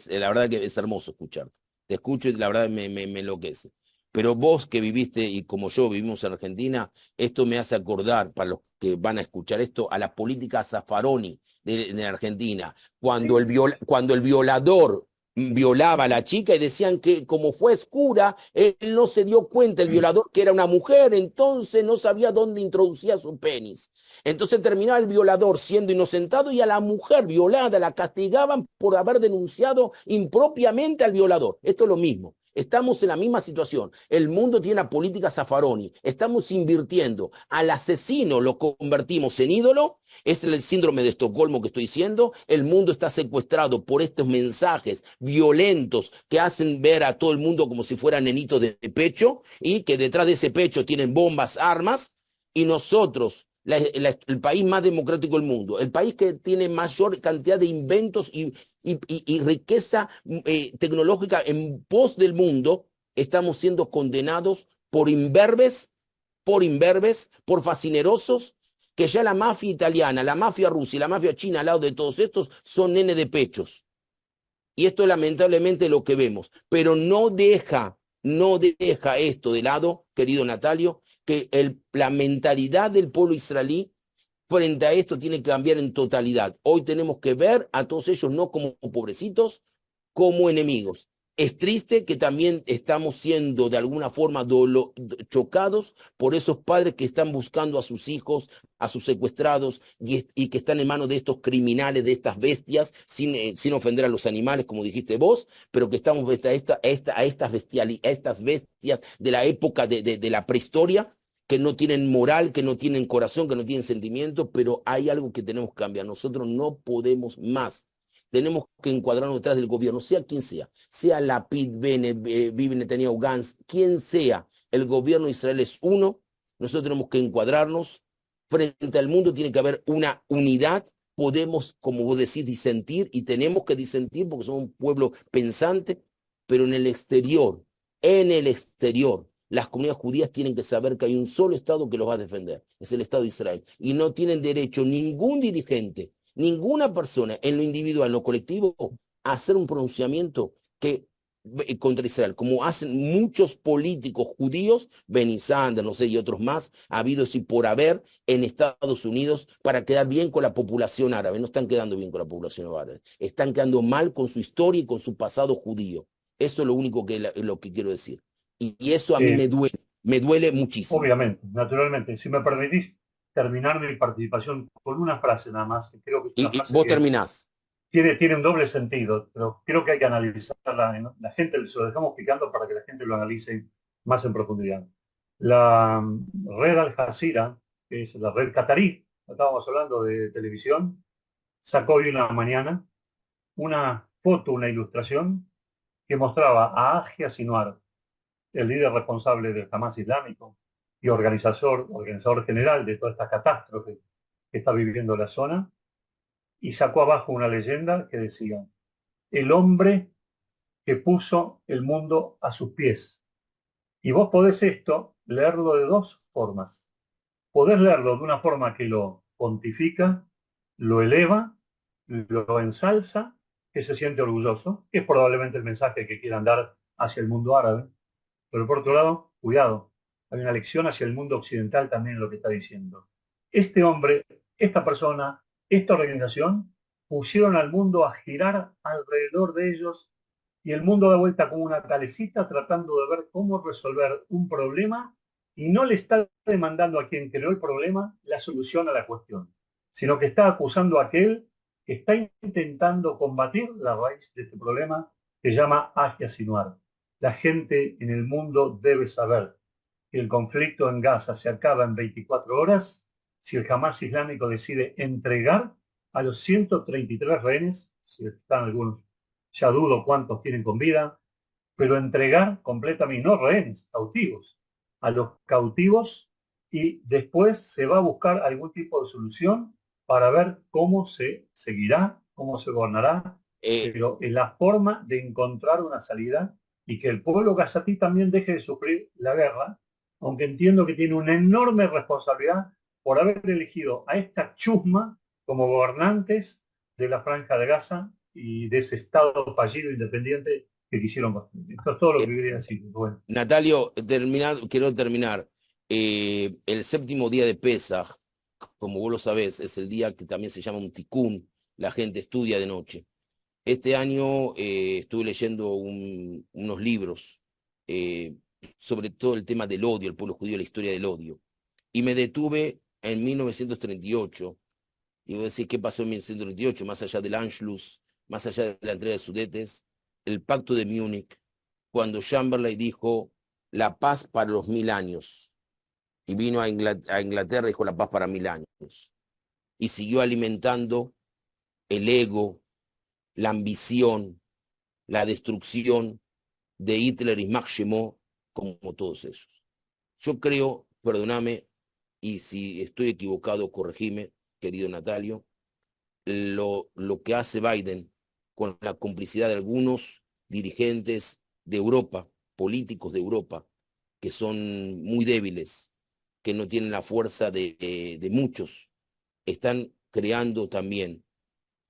la verdad que es hermoso escucharte. Te escucho y la verdad me enloquece. Pero vos que viviste y como yo vivimos en Argentina, esto me hace acordar, para los que van a escuchar esto, a la política Zaffaroni de Argentina, cuando, sí. Cuando el violador violaba a la chica y decían que como fue oscura, él no se dio cuenta, el violador, que era una mujer, entonces no sabía dónde introducía su penis. Entonces terminaba el violador siendo inocentado y a la mujer violada la castigaban por haber denunciado impropiamente al violador. Esto es lo mismo. Estamos en la misma situación. El mundo tiene una política Zaffaroni. Estamos invirtiendo. Al asesino lo convertimos en ídolo. Es el síndrome de Estocolmo que estoy diciendo. El mundo está secuestrado por estos mensajes violentos que hacen ver a todo el mundo como si fueran nenitos de pecho y que detrás de ese pecho tienen bombas, armas. Y nosotros, el país más democrático del mundo, el país que tiene mayor cantidad de inventos y y riqueza tecnológica en pos del mundo, estamos siendo condenados por imberbes, por fascinerosos, que ya la mafia italiana, la mafia rusa y la mafia china al lado de todos estos son nene de pechos. Y esto es lamentablemente lo que vemos, pero no deja esto de lado, querido Natalio, que la mentalidad del pueblo israelí frente a esto tiene que cambiar en totalidad. Hoy tenemos que ver a todos ellos no como pobrecitos, como enemigos. Es triste que también estamos siendo de alguna forma chocados por esos padres que están buscando a sus hijos, a sus secuestrados y que están en manos de estos criminales, de estas bestias, sin ofender a los animales, como dijiste vos, pero que estamos a estas bestias de la época de la prehistoria, que no tienen moral, que no tienen corazón, que no tienen sentimiento, pero hay algo que tenemos que cambiar. Nosotros no podemos más. Tenemos que encuadrarnos detrás del gobierno, sea quien sea Lapid, Bibi Netanyahu, Gantz, quien sea, el gobierno de Israel es uno. Nosotros tenemos que encuadrarnos. Frente al mundo tiene que haber una unidad. Podemos, como vos decís, disentir y tenemos que disentir porque somos un pueblo pensante, pero en el exterior, las comunidades judías tienen que saber que hay un solo Estado que los va a defender, es el Estado de Israel. Y no tienen derecho ningún dirigente, ninguna persona, en lo individual, en lo colectivo, a hacer un pronunciamiento contra Israel, como hacen muchos políticos judíos, Benny Sanders, no sé, y otros más, habidos y por haber en Estados Unidos, para quedar bien con la población árabe. No están quedando bien con la población árabe, están quedando mal con su historia y con su pasado judío. Eso es lo único lo que quiero decir. Y eso a mí Eh, me duele muchísimo. Obviamente, naturalmente. Si me permitís terminar mi participación con una frase nada más, que creo que es una Y frase vos que terminás. tiene un doble sentido, pero creo que hay que analizarla. La gente se lo dejamos picando para que la gente lo analice más en profundidad. La red Al Jazeera, que es la red catarí, estábamos hablando de televisión, sacó hoy una mañana una foto, una ilustración que mostraba a Agia Sinwar, el líder responsable del Hamas islámico y organizador general de toda esta catástrofe que está viviendo la zona, y sacó abajo una leyenda que decía: el hombre que puso el mundo a sus pies. Y vos podés esto leerlo de dos formas. Podés leerlo de una forma que lo pontifica, lo eleva, lo ensalza, que se siente orgulloso, que es probablemente el mensaje que quieran dar hacia el mundo árabe. Pero por otro lado, cuidado, hay una lección hacia el mundo occidental también en lo que está diciendo. Este hombre, esta persona, esta organización pusieron al mundo a girar alrededor de ellos y el mundo da vuelta como una calecita tratando de ver cómo resolver un problema y no le está demandando a quien creó el problema la solución a la cuestión, sino que está acusando a aquel que está intentando combatir la raíz de este problema que se llama Agia Sinuar. La gente en el mundo debe saber que el conflicto en Gaza se acaba en 24 horas si el Hamas islámico decide entregar a los 133 rehenes, si están algunos, ya dudo cuántos tienen con vida, pero entregar completamente, no rehenes, cautivos, a los cautivos, y después se va a buscar algún tipo de solución para ver cómo se seguirá, cómo se gobernará, Eh, pero en la forma de encontrar una salida y que el pueblo gazatí también deje de sufrir la guerra, aunque entiendo que tiene una enorme responsabilidad por haber elegido a esta chusma como gobernantes de la Franja de Gaza y de ese Estado fallido independiente que quisieron construir. Esto es todo lo eh, que quería decir. Bueno, Natalio, quiero terminar. El séptimo día de Pesaj, como vos lo sabés, es el día que también se llama un tikkun, la gente estudia de noche. Este año estuve leyendo unos libros eh, sobre todo el tema del odio, el pueblo judío, la historia del odio. Y me detuve en 1938, y voy a decir, ¿qué pasó en 1938? Más allá del Anschluss, más allá de la entrega de Sudetes, el pacto de Múnich, cuando Chamberlain dijo la paz para los 1000 años, y vino a Inglaterra y dijo la paz para 1000 años, y siguió alimentando el ego, la ambición, la destrucción de Hitler y Max Schemo, como todos esos. Yo creo, perdóname, y si estoy equivocado, corregime, querido Natalio, lo que hace Biden con la complicidad de algunos dirigentes de Europa, políticos de Europa, que son muy débiles, que no tienen la fuerza de muchos, están creando también,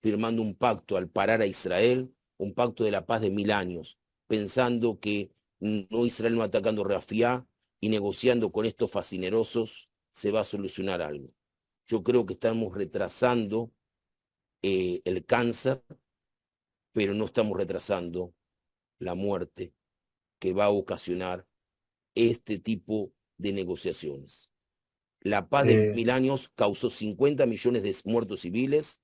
firmando un pacto al parar a Israel, un pacto de la paz de 1000 años, pensando que no Israel no atacando Rafah y negociando con estos fascinerosos se va a solucionar algo. Yo creo que estamos retrasando el cáncer, pero no estamos retrasando la muerte que va a ocasionar este tipo de negociaciones. La paz de 1000 años causó 50 millones de muertos civiles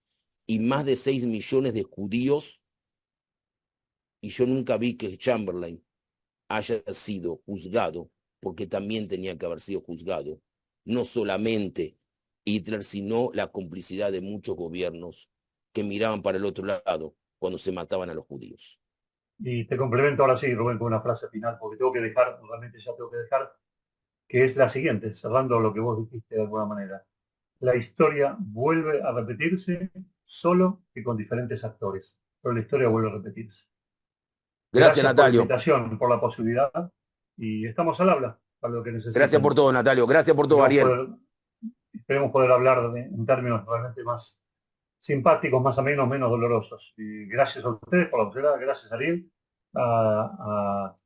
y más de 6 millones de judíos, y yo nunca vi que Chamberlain haya sido juzgado, porque también tenía que haber sido juzgado, no solamente Hitler, sino la complicidad de muchos gobiernos que miraban para el otro lado cuando se mataban a los judíos. Y te complemento ahora sí, Rubén, con una frase final, porque tengo que dejar, realmente ya tengo que dejar, que es la siguiente, cerrando lo que vos dijiste de alguna manera. La historia vuelve a repetirse, solo que con diferentes actores, pero la historia vuelve a repetirse. Gracias, Gracias por la Natalio. invitación, por la posibilidad, y estamos al habla para lo que necesiten. Gracias por todo, Natalio. Gracias por todo, Ariel. Esperemos poder hablar en términos realmente más simpáticos, más amenos, menos dolorosos. Y gracias a ustedes por la posibilidad, gracias a Ariel, a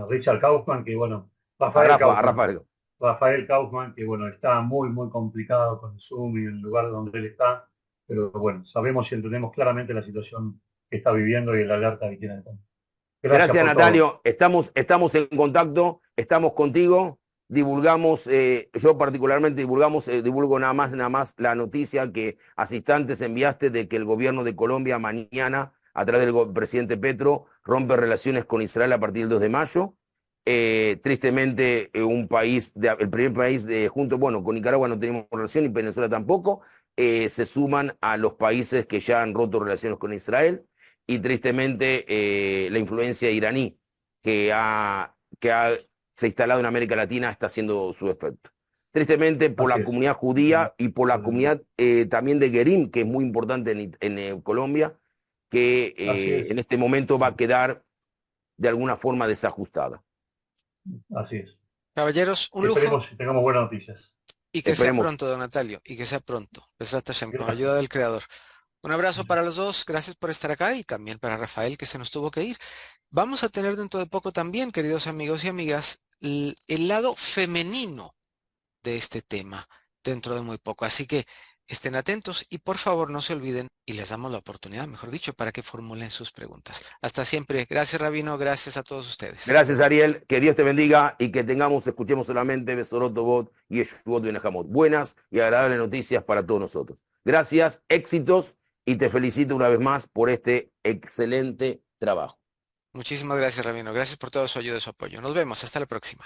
Richard Kaufman, que bueno, Rafael Kaufman, que bueno, está muy, muy complicado con el Zoom y el lugar donde él está, pero bueno, sabemos y entendemos claramente la situación que está viviendo y el alerta que tiene. Gracias, Natalio. Estamos en contacto, estamos contigo. Divulgamos, yo particularmente divulgo nada más la noticia que hace instantes enviaste de que el gobierno de Colombia mañana, a través del presidente Petro, rompe relaciones con Israel a partir del 2 de mayo. Tristemente, el primer país junto, bueno, con Nicaragua no tenemos relación y Venezuela tampoco, se suman a los países que ya han roto relaciones con Israel. Y tristemente la influencia iraní que se ha instalado en América Latina está haciendo su efecto. Tristemente por la comunidad judía y por la comunidad también de Gerim, que es muy importante en Colombia, que en este momento va a quedar de alguna forma desajustada. Así es. Caballeros, un lujo. Esperemos que tengamos buenas noticias. Y que sea pronto, don Natalio, y que sea pronto. Besat Hashem, con ayuda del Creador. Un abrazo para los dos, gracias por estar acá y también para Rafael que se nos tuvo que ir. Vamos a tener dentro de poco también, queridos amigos y amigas, el lado femenino de este tema dentro de muy poco. Así que estén atentos y por favor no se olviden y les damos la oportunidad, mejor dicho, para que formulen sus preguntas. Hasta siempre. Gracias, Rabino. Gracias a todos ustedes. Gracias, Ariel. Que Dios te bendiga y que escuchemos solamente Besorot Tobot y Yeshuvot Benejamot. Buenas y agradables noticias para todos nosotros. Gracias, éxitos y te felicito una vez más por este excelente trabajo. Muchísimas gracias, Rabino. Gracias por toda su ayuda y su apoyo. Nos vemos. Hasta la próxima.